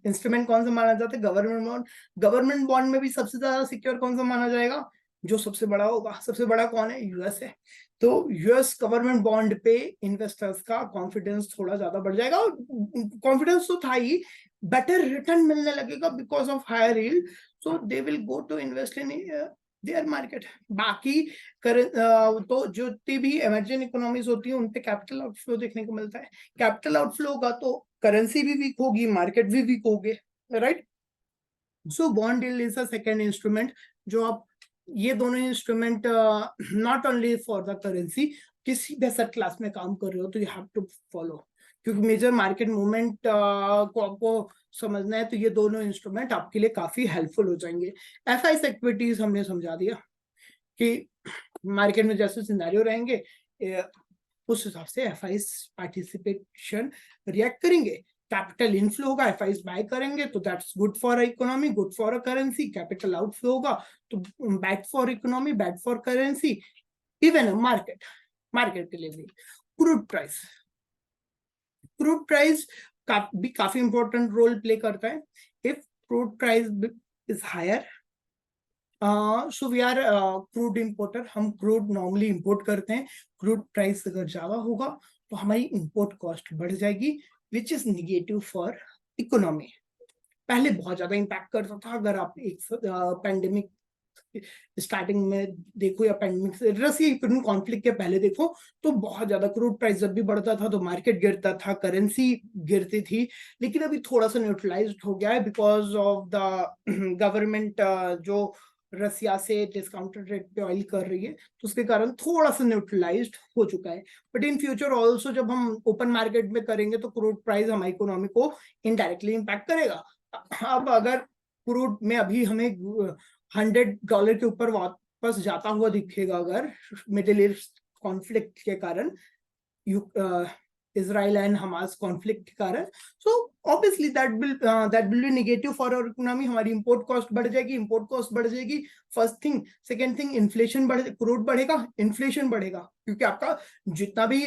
इंस्ट्रूमेंट कौन सा माना जाता है? Government bond. गवर्नमेंट बॉन्ड में भी सबसे ज्यादा सिक्योर कौन सा माना जाएगा? जो सबसे बड़ा होगा। सबसे बड़ा कौन है? यूएस है। तो यूएस गवर्नमेंट बॉन्ड पे इन्वेस्टर्स का कॉन्फिडेंस थोड़ा ज्यादा बढ़ जाएगा, और कॉन्फिडेंस तो था ही, बेटर रिटर्न मिलने लगेगा because of higher yield, so they will go to invest in their market. बाकी तो जितनी भी इमर्जिंग इकोनॉमीज होती है उन पे कैपिटल आउटफ्लो देखने को मिलता है। कैपिटल आउटफ्लो होगा तो करेंसी भी वीक होगी, मार्केट भी वीक होगे, right. So bond yield is a second instrument जो आप, ये दोनों instrument not only for the currency, किसी भी एसेट क्लास में काम कर रहे हो तो यू हैव टू फॉलो, क्योंकि मेजर मार्केट मूवमेंट को आपको समझना है, तो ये दोनों इंस्ट्रूमेंट आपके लिए काफी हेल्पफुल हो जाएंगे। एफआईएस एक्टिविटीज हमने समझा दिया कि मार्केट में जैसे सिनेरियो रहेंगे उस हिसाब से एफआईएस पार्टिसिपेशन रिएक्ट करेंगे। कैपिटल इनफ्लो होगा, एफआईएस बाय करेंगे तो that's good for economy, good for currency. Capital outflow होगा तो bad for economy, bad for currency, even market, market के लिए भी। क्रूड प्राइस, क्रूड प्राइस भी काफी इंपॉर्टेंट रोल प्ले करता है। If crude price is higher, so we are crude importer, हम क्रूड नॉर्मली इंपोर्ट करते हैं। क्रूड प्राइस अगर ज्यादा होगा तो हमारी इंपोर्ट कॉस्ट बढ़ जाएगी, which is negative for economy. पहले बहुत ज्यादा इम्पैक्ट करता था, अगर आप एक पैंडेमिक स्टार्टिंग में देखो या पैंडेमिक से रसिया यूक्रेन कॉन्फ्लिक्ट के पहले देखो, तो बहुत ज्यादा क्रूड प्राइस जब भी बढ़ता था तो मार्केट गिरता था, करेंसी गिरती थी। लेकिन अभी थोड़ा सा न्यूट्रलाइज्ड हो गया है बिकॉज ऑफ द गवर्नमेंट जो रसिया से डिस्काउंटेड रेट पे ऑयल कर रही है, तो उसके कारण थोड़ा सा न्यूट्रलाइज्ड हो चुका है। बट इन फ्यूचर ऑल्सो जब हम ओपन मार्केट में करेंगे तो क्रूड प्राइस हमारी इकोनॉमी को इनडायरेक्टली इम्पैक्ट करेगा। अब अगर क्रूड में अभी हमें $100 के ऊपर वापस जाता हुआ दिखेगा अगर मिडिल ईस्ट कॉन्फ्लिक्ट के कारण, इजराइल एंड हमास कॉन्फ्लिक्ट के कारण, so obviously that will be negative for our economy. हमारी इंपोर्ट कॉस्ट बढ़ जाएगी, इंपोर्ट कॉस्ट बढ़ जाएगी, first thing. Second thing, inflation बढ़, क्रूड बढ़ेगा, इन्फ्लेशन बढ़ेगा, क्योंकि आपका जितना भी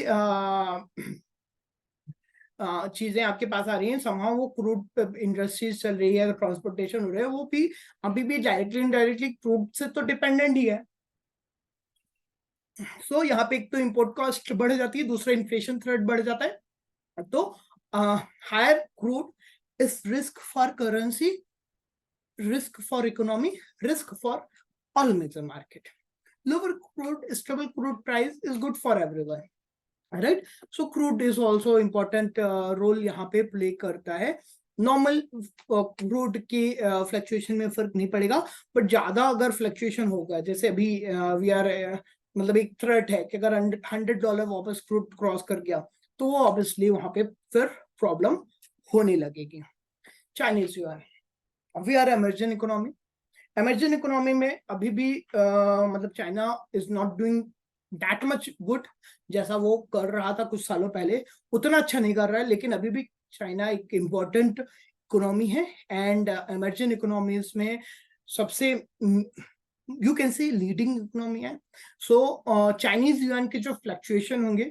चीजें आपके पास आ रही हैं, समहाउ वो क्रूड इंडस्ट्रीज चल रही है, ट्रांसपोर्टेशन हो रहा है, वो भी अभी भी डायरेक्टली इनडायरेक्टली क्रूड से तो डिपेंडेंट ही है। सो यहाँ पे एक तो इंपोर्ट कॉस्ट बढ़ जाती है, दूसरा इन्फ्लेशन थ्रेट बढ़ जाता है। तो higher crude is risk for currency, risk for economy, risk for all major market. Lower crude, stable crude price is good for everyone, right. So crude is also important role यहाँ पे play करता है। Normal crude की fluctuation में फर्क नहीं पड़ेगा, but ज्यादा अगर फ्लक्चुएशन होगा, जैसे अभी वी आर मतलब एक थ्रेट है कि अगर $100 वापस क्रूड क्रॉस कर गया तो वो ऑब्वियसली वहां पे फिर प्रॉब्लम होने लगेगी। Chinese yuan, we are emerging economy, emerging economy में अभी भी मतलब China is not doing that much good, जैसा वो कर रहा था कुछ सालों पहले उतना अच्छा नहीं कर रहा है, लेकिन अभी भी चाइना एक इम्पोर्टेंट इकोनॉमी है एंड इमर्जिंग इकोनॉमीज में सबसे you can see leading economy है। सो चाइनीज युआन के जो फ्लक्चुएशन होंगे,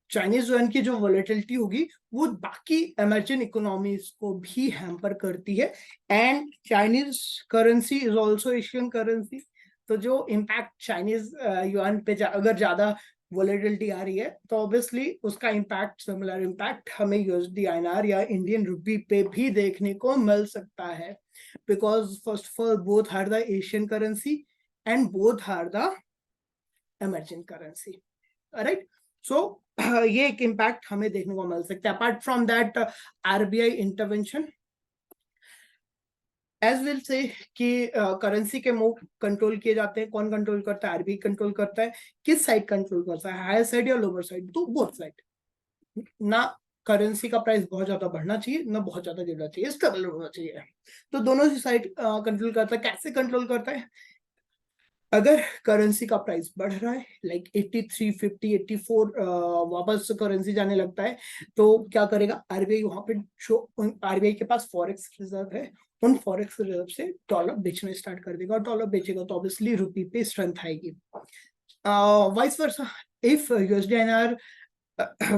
चाइनीज युआन की जो वॉलेटिलिटी होगी, वो बाकी इमर्जिंग इकोनॉमीज को भी हैम्पर करती है and Chinese currency is also Asian currency. तो जो इम्पैक्ट चाइनीज युआन पे अगर ज्यादा वॉलेटिलिटी आ रही है तो ऑब्वियसली उसका इम्पैक्ट, सिमिलर इम्पैक्ट हमें यूएसडी आईएनआर या इंडियन रुपी पे भी देखने को मिल सकता है, because first of all both are the Asian currency and both are the emerging currency, right. So ये एक इम्पैक्ट हमें देखने को मिल सकता है। Apart from that RBI intervention as will say कि करेंसी के मूव कंट्रोल किए जाते हैं। कौन कंट्रोल करता है? आरबीआई कंट्रोल करता है। किस साइड कंट्रोल करता है? हायर साइड या लोअर साइड? तो बोथ साइड। ना करेंसी का प्राइस बहुत ज्यादा बढ़ना चाहिए, ना बहुत ज्यादा गिरना चाहिए, स्टेबल होना चाहिए। तो दोनों ही साइड कंट्रोल करता है। कैसे कंट्रोल करता है? अगर करेंसी का प्राइस बढ़ रहा है लाइक 83, 50, 84 वापस करेंसी जाने लगता है, तो क्या करेगा आरबीआई? वहां पे जो आरबीआई के पास फॉरेक्स रिजर्व है, उन फॉरेक्स रिजर्व से डॉलर बेचना स्टार्ट कर देगा, और डॉलर बेचेगा तो ऑब्वियसली रुपी पे स्ट्रेंथ आएगी। Vice versa, if USD INR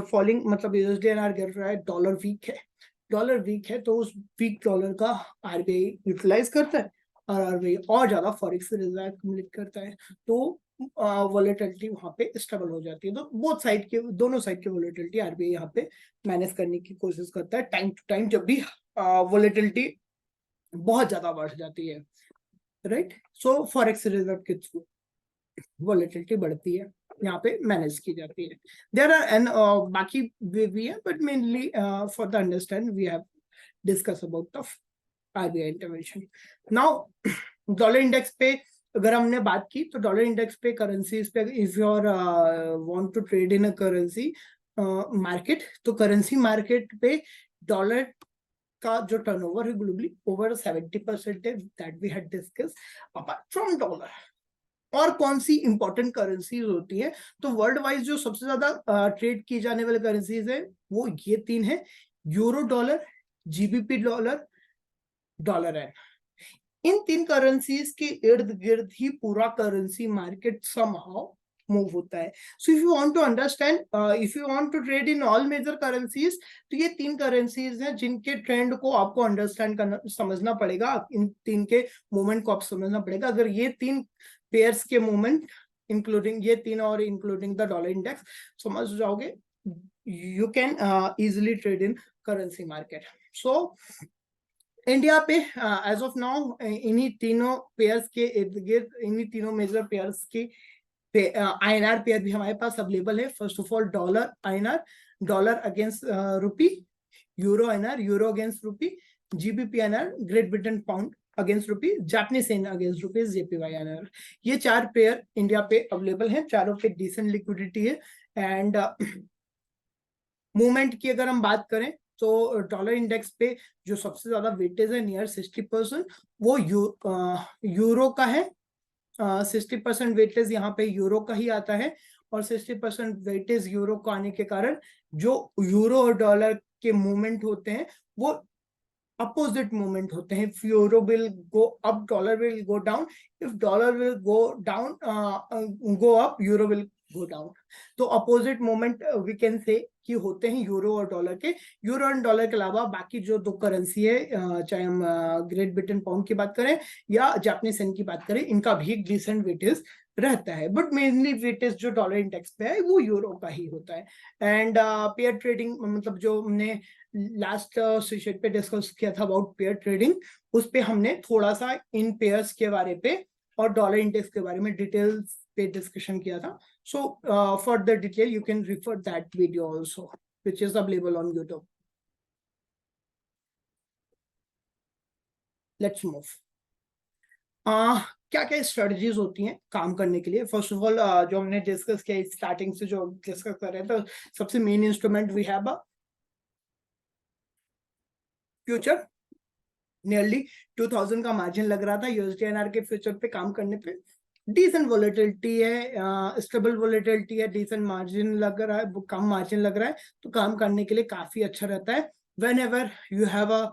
falling, मतलब यूएसडी एनआर गिर रहा है, डॉलर वीक है, डॉलर वीक है, तो उस वीक डॉलर का आरबीआई यूटिलाइज करता है और आरबीआई और ज्यादा फॉरेक्स रिजर्व एक्युमुलेट करता है, तो वॉलेटिलिटी वहां पे स्टेबल हो जाती है। तो बोथ साइड के, दोनों साइड की वॉलेटिलिटी आरबीआई यहाँ पे मैनेज करने की कोशिश करता है टाइम टू टाइम, जब भी वॉलेटिलिटी बहुत ज्यादा बढ़ जाती है, राइट। सो फॉरेक्स रिजर्व के थ्रू वॉलेटिलिटी बढ़ती है, यहाँ पे मैनेज की जाती है। देयर आर एंड बाकी वे भी है, but mainly for the understand we have discuss about the RBI intervention. Now dollar index पे अगर हमने बात की, तो डॉलर इंडेक्स पे करेंसीज पे, if you are want to trade in a currency market, तो करेंसी मार्केट पे डॉलर का जो टर्नओवर है ग्लोबली ओवर 70% है, that we had discuss. Apart from dollar और कौन सी इंपॉर्टेंट करेंसीज होती है? तो वर्ल्ड वाइज जो सबसे ज्यादा ट्रेड की जाने वाली करेंसीज है वो ये तीन है: euro dollar, GBP dollar, dollar yen. इन तीन करेंसीज के इर्द गिर्द ही पूरा करेंसी मार्केट समहाउ मूव होता है। So if you want to understand, if you want to trade in all major currencies, तो ये तीन करेंसीज हैं जिनके ट्रेंड को आपको अंडरस्टैंड करना, समझना पड़ेगा। इन तीन के मूवमेंट को आप समझना पड़ेगा। अगर ये तीन पेयर्स के मूवमेंट, इंक्लूडिंग ये तीन और इंक्लूडिंग द डॉलर इंडेक्स, समझ जाओगे, you can easily trade in currency market. So India पे एज ऑफ नाउ इन्हीं तीनों पेयर्स के इर्द गिर्द, इन्हीं तीनों मेजर पेयर्स की आईएनआर पेयर भी हमारे पास अवेलेबल है। First of all dollar INR, dollar against rupee, euro INR, euro against rupee, GBP INR, great Britain pound against rupee, Japanese yen against rupees, JPY INR. ये चार pair India पे available हैं, चारों पे decent liquidity है। And movement की अगर हम बात करें, तो डॉलर इंडेक्स पे जो सबसे ज्यादा वेटेज है, नियर 60%, वो यूरो का है। 60% वेटेज यहाँ पे यूरो का ही आता है, और 60% वेटेज यूरो को आने के कारण जो यूरो और डॉलर के मूवमेंट होते हैं वो अपोजिट मूवमेंट होते हैं। If euro will go up, dollar will go down. If dollar will go down, go up, euro will go down. तो opposite movement we can say कि होते हैं यूरो और डॉलर के। यूरो और डॉलर के अलावा बाकी जो दो करेंसी है, चाहे हम ग्रेट ब्रिटेन पाउंड की बात करें या जापानीज येन की बात करें, इनका भी एक डिसेंट वेटेज रहता है, बट मेनली वेटेज जो डॉलर इंडेक्स पे है वो यूरो का ही होता है। एंड पेयर ट्रेडिंग, मतलब जो हमने लास्ट सेशन पे डिस्कस किया था अबाउट पेयर ट्रेडिंग, उस पे हमने थोड़ा सा इन पेयर्स के बारे पे और डॉलर इंडेक्स के बारे में डिटेल्स पे डिस्कशन किया था। So for the detail you can refer that video also, which is available on YouTube. Let's move. क्या क्या स्ट्रेटजीज होती हैं काम करने के लिए? फर्स्ट ऑफ ऑल, जो हमने डिस्कस किया स्टार्टिंग से, जो डिस्कस कर रहे हैं, तो सबसे main instrument we have future nearly 2000 का मार्जिन लग रहा था यूएसडीएनआर के फ्यूचर पे काम करने पे। डिसेंट वोलेटिलिटी है, स्टेबल वोलेटिलिटी है, डिसेंट मार्जिन लग रहा है, कम मार्जिन लग रहा है, तो काम करने के लिए काफी अच्छा रहता है। When ever you have a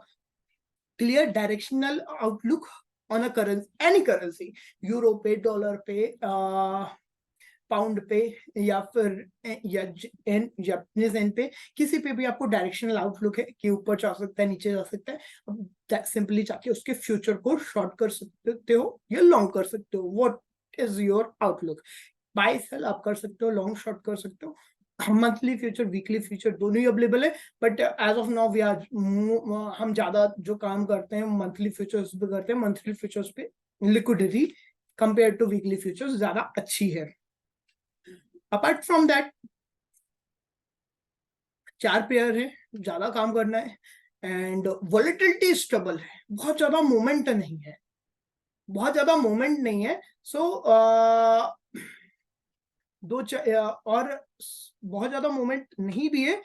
clear directional outlook on a currency, any currency, euro पे, डॉलर पे, पाउंड पे, या फिर या जापानीज येन पे, किसी पे भी आपको डायरेक्शनल आउटलुक है कि ऊपर जा सकता है, नीचे जा सकता है, सिंपली जाके उसके फ्यूचर को शॉर्ट कर सकते हो या लॉन्ग कर सकते हो। What is your outlook? Buy sell आप कर सकते हो, लॉन्ग शॉर्ट कर सकते हो, मंथली फ्यूचर, वीकली फ्यूचर दोनों ही अवेलेबल है। But as of now we are, हम ज्यादा जो काम करते हैं मंथली फ्यूचर्स पे करते हैं। मंथली फ्यूचर्स पे liquidity compare to weekly futures ज्यादा अच्छी है। अपार्ट फ्रॉम दैट 4 पेयर है, ज्यादा काम करना है, एंड वॉलेटिलिटी स्टेबल है, बहुत ज्यादा मूवमेंट नहीं है, बहुत ज्यादा मूवमेंट नहीं है। सो और बहुत ज्यादा मूवमेंट नहीं भी है,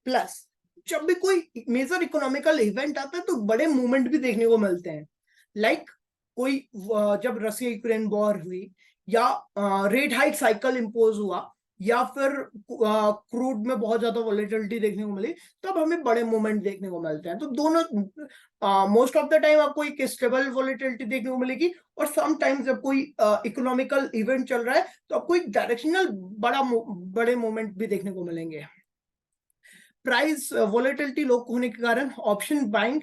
प्लस जब भी कोई मेजर इकोनॉमिकल इवेंट आता है तो बड़े मूवमेंट भी देखने को मिलते हैं। लाइक कोई जब रशिया यूक्रेन वॉर हुई, या रेट हाइक साइकिल इंपोज हुआ, या फिर क्रूड में बहुत ज्यादा वॉलेटिलिटी देखने को मिली, तब हमें बड़े मूवमेंट देखने को मिलते हैं। तो दोनों मोस्ट ऑफ द टाइम आपको एक स्टेबल वॉलेटिलिटी देखने को मिलेगी, और सम टाइम्स जब कोई इकोनॉमिकल इवेंट चल रहा है तो आपको एक डायरेक्शनल बड़े मूवमेंट भी देखने को मिलेंगे। प्राइस वॉलेटिलिटी लो होने के कारण ऑप्शन बाइंग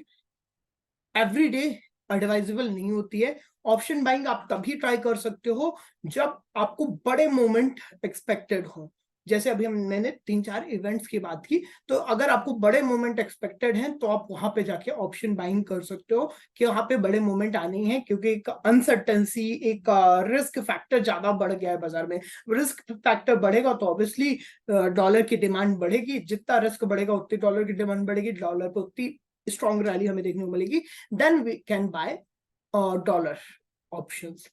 एवरीडे एडवाइजेबल नहीं होती है। ऑप्शन बाइंग आप तभी ट्राई कर सकते हो जब आपको बड़े मोमेंट एक्सपेक्टेड हो। जैसे अभी मैंने 3-4 इवेंट्स की बात की, तो अगर आपको बड़े मोमेंट एक्सपेक्टेड हैं तो आप वहां पे जाके ऑप्शन बाइंग कर सकते हो कि वहां पे बड़े मोमेंट आने हैं, क्योंकि एक अनसर्टेंसी, एक रिस्क फैक्टर ज्यादा बढ़ गया है बाजार में। रिस्क फैक्टर बढ़ेगा तो ऑब्वियसली डॉलर की डिमांड बढ़ेगी, जितना रिस्क बढ़ेगा उतनी डॉलर की डिमांड बढ़ेगी, डॉलर पे उतनी स्ट्रॉन्ग रैली हमें देखने को मिलेगी। Then we can buy dollar options,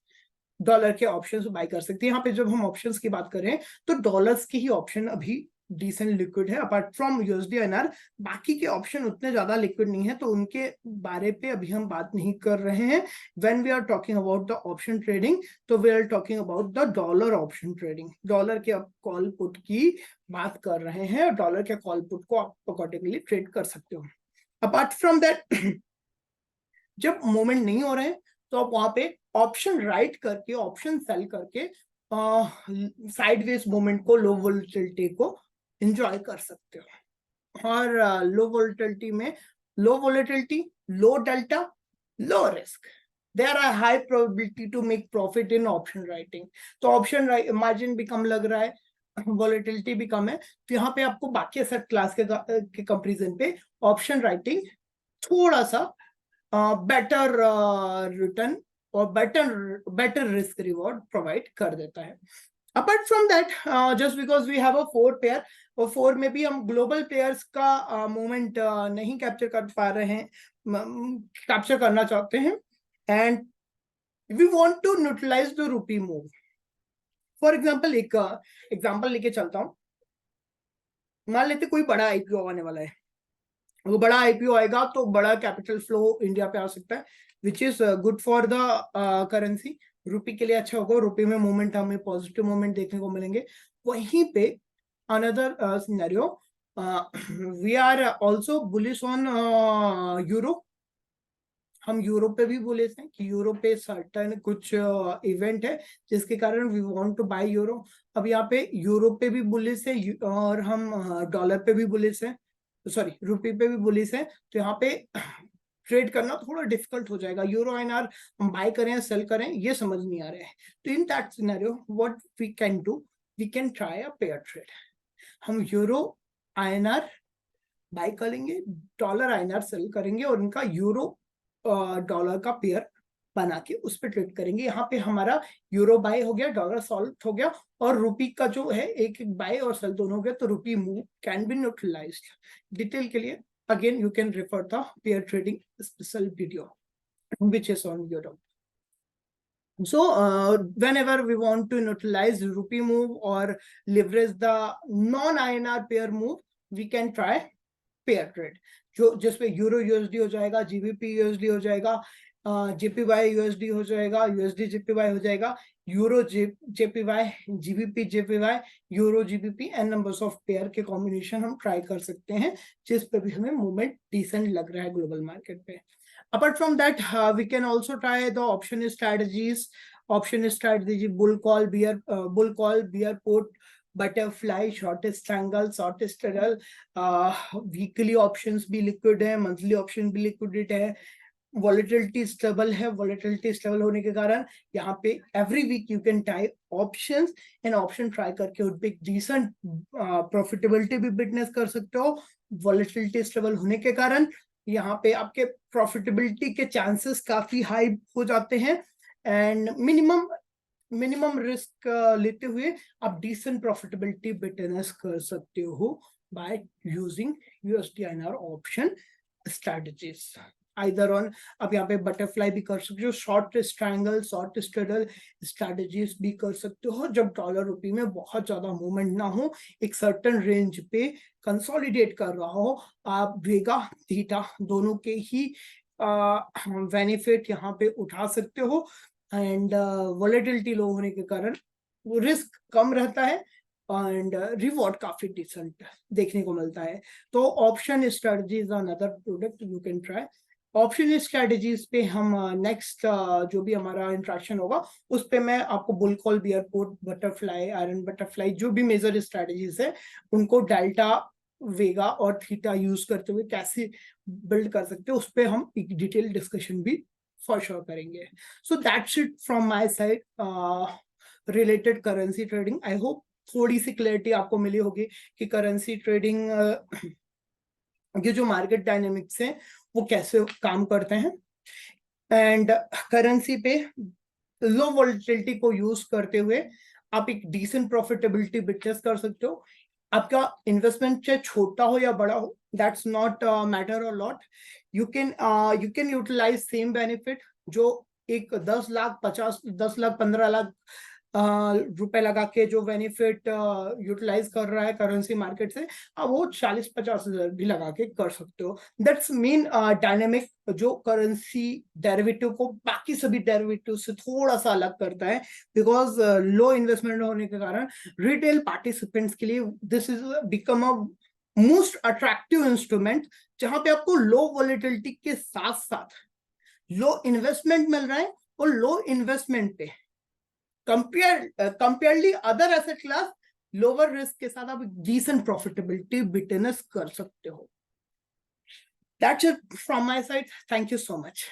dollar के ऑप्शंस बाय कर सकते हैं। यहाँ पे जब हम ऑप्शंस की बात करें तो डॉलर्स के ही ऑप्शन अभी डिसेंट लिक्विड है, अपार्ट फ्रॉम यूएसडीएनआर। बाकी के ऑप्शन उतने ज्यादा लिक्विड नहीं है, तो उनके बारे पे अभी हम बात नहीं कर रहे हैं। When we are talking about the option trading, तो we are talking about the dollar option trading. Dollar के अब कॉल पुट की बात कर रहे हैं, डॉलर के कॉल पुट को आप अकॉर्डिंगली ट्रेड कर सकते हो। अपार्ट फ्रॉम दैट जब मोमेंट नहीं हो रहे हैं तो आप वहां पे ऑप्शन राइट करके, ऑप्शन सेल करके साइडवेज मोमेंट को, लो वोलेटिलिटी को एंजॉय कर सकते हो। और लो वोलेटिलिटी में, low volatility, low delta, low risk, there are high probability to make profit in option writing. तो ऑप्शन मार्जिन भी कम लग रहा है, वॉलेटिलिटी भी कम है, तो यहाँ पे आपको बाकी एसेट क्लास के कंपेरिजन पे ऑप्शन राइटिंग थोड़ा सा बेटर रिटर्न और बेटर रिस्क रिवॉर्ड प्रोवाइड कर देता है। Apart from that, just because we have a 4 pair, और 4 में भी हम ग्लोबल प्लेयर्स का मूवमेंट नहीं कैप्चर कर पा रहे हैं, कैप्चर करना चाहते हैं, and we want to neutralise the rupee move. For example एक एग्जांपल लेके चलता हूँ। मान लेते कोई बड़ा आईपीओ आने वाला है, वो बड़ा आईपीओ आएगा तो बड़ा कैपिटल फ्लो इंडिया पे आ सकता है, which is good for the currency. Rupee के लिए अच्छा होगा, रुपी में मूवमेंट, हमें पॉजिटिव मूवमेंट देखने को मिलेंगे। वहीं पे another scenario, we are also bullish on euro. हम यूरोप पे भी बुलिश हैं कि यूरोप पे सर्टन कुछ इवेंट है जिसके कारण we want to buy euro. अब यहाँ पे यूरोप पे भी बुलिश है और हम डॉलर पे भी बुलिश है, सॉरी रुपी पे भी बुलिश है, तो यहाँ पे ट्रेड करना थोड़ा डिफिकल्ट हो जाएगा। यूरो आईएनआर हम बाय करें या सेल करें ये समझ नहीं आ रहा है। तो in that scenario what we can do, we can try a pair trade. हम यूरो आईएनआर बाय करेंगे, डॉलर आईएनआर सेल करेंगे, और इनका यूरो डॉलर का पेयर बना के उस पर ट्रेड करेंगे। यहाँ पे हमारा यूरो बाय हो गया, डॉलर सॉल्व हो गया, और रुपी का जो है एक एक बाय और सेल दोनों हो गया, तो rupee move can be neutralised. Detail के लिए again you can refer the pair trading special video which is on YouTube. So whenever we want to neutralize rupee move or leverage the non INR pair move, we can try pair trade, जो जिसपे euro USD हो जाएगा, GBP USD हो जाएगा, JPY USD हो जाएगा, USD JPY हो जाएगा, euro JPY, GBP JPY, euro GBP and numbers of pair के कॉम्बिनेशन हम ट्राई कर सकते हैं, जिस पे भी हमें मूवमेंट डिसेंट लग रहा है ग्लोबल मार्केट पे. Apart from that, we can also try the option strategies. Option strategy: bull call, bear put, butterfly, shortest triangle, shortest straddle. Weekly options भी liquid है, monthly option भी liquid है. Volatility stable है. Volatility stable होने के कारण यहाँ पे every week you can try options and option try करके उन पे decent profitability भी witness कर सकते हो. Volatility stable होने के कारण यहाँ पे आपके प्रॉफिटेबिलिटी के चांसेस काफी हाई हो जाते हैं एंड मिनिमम रिस्क लेते हुए आप डिसेंट प्रॉफिटेबिलिटी विटनेस कर सकते हो by using USD/INR option strategies. Either on आप यहाँ पे बटरफ्लाई भी कर सकते हो, short triangle, short straddle strategies भी कर सकते हो जब डॉलर रुपी में बहुत ज्यादा मूवमेंट ना हो, एक सर्टेन रेंज पे कंसोलिडेट कर रहा हो. आप वेगा थीटा दोनों के ही बेनिफिट यहाँ पे उठा सकते हो एंड वॉलेटिलिटी लो होने के कारण रिस्क कम रहता है एंड रिवॉर्ड काफी डिसेंट देखने को मिलता है. तो option strategies another product you can try. Option strategies पे हम नेक्स्ट जो भी हमारा इंट्रैक्शन होगा उस पे मैं आपको bull call, beer put, butterfly, iron butterfly, जो भी मेजर स्ट्रेटजीज है उनको डेल्टा, वेगा और थीटा यूज करते हुए कैसे बिल्ड कर सकते हैं उस पे हम एक डिटेल डिस्कशन भी फॉर श्योर करेंगे. So that's it from my side related currency trading. I hope थोड़ी सी क्लैरिटी आपको मिली होगी कि करेंसी ट्रेडिंग ये जो मार्केट डायनेमिक्स है वो कैसे काम करते हैं एंड करेंसी पे लो वोलेटिलिटी को यूज करते हुए आप एक डिसेंट प्रॉफिटेबिलिटी विटनेस कर सकते हो. आपका इन्वेस्टमेंट चाहे छोटा हो या बड़ा हो, दैट्स नॉट मैटर और lot. You can utilise same benefit जो एक 10 लाख 15 लाख रुपए लगा के जो बेनिफिट यूटिलाइज कर रहा है करेंसी मार्केट से, अब वो 40-50 हजार भी लगा के कर सकते हो. दैट्स मेन डायनेमिक जो करेंसी डेरिवेटिव को बाकी सभी डेरिवेटिव से थोड़ा सा अलग करता है, बिकॉज लो इन्वेस्टमेंट होने के कारण रिटेल पार्टिसिपेंट्स के लिए this is become a most attractive instrument, जहां पे आपको लो वॉलेटिलिटी के साथ साथ लो इन्वेस्टमेंट मिल रहा है और लो इन्वेस्टमेंट पे comparably other asset class lower risk के साथ आप डिसेंट प्रॉफिटेबिलिटी विटनेस कर सकते हो. That's it from my side. Thank you so much.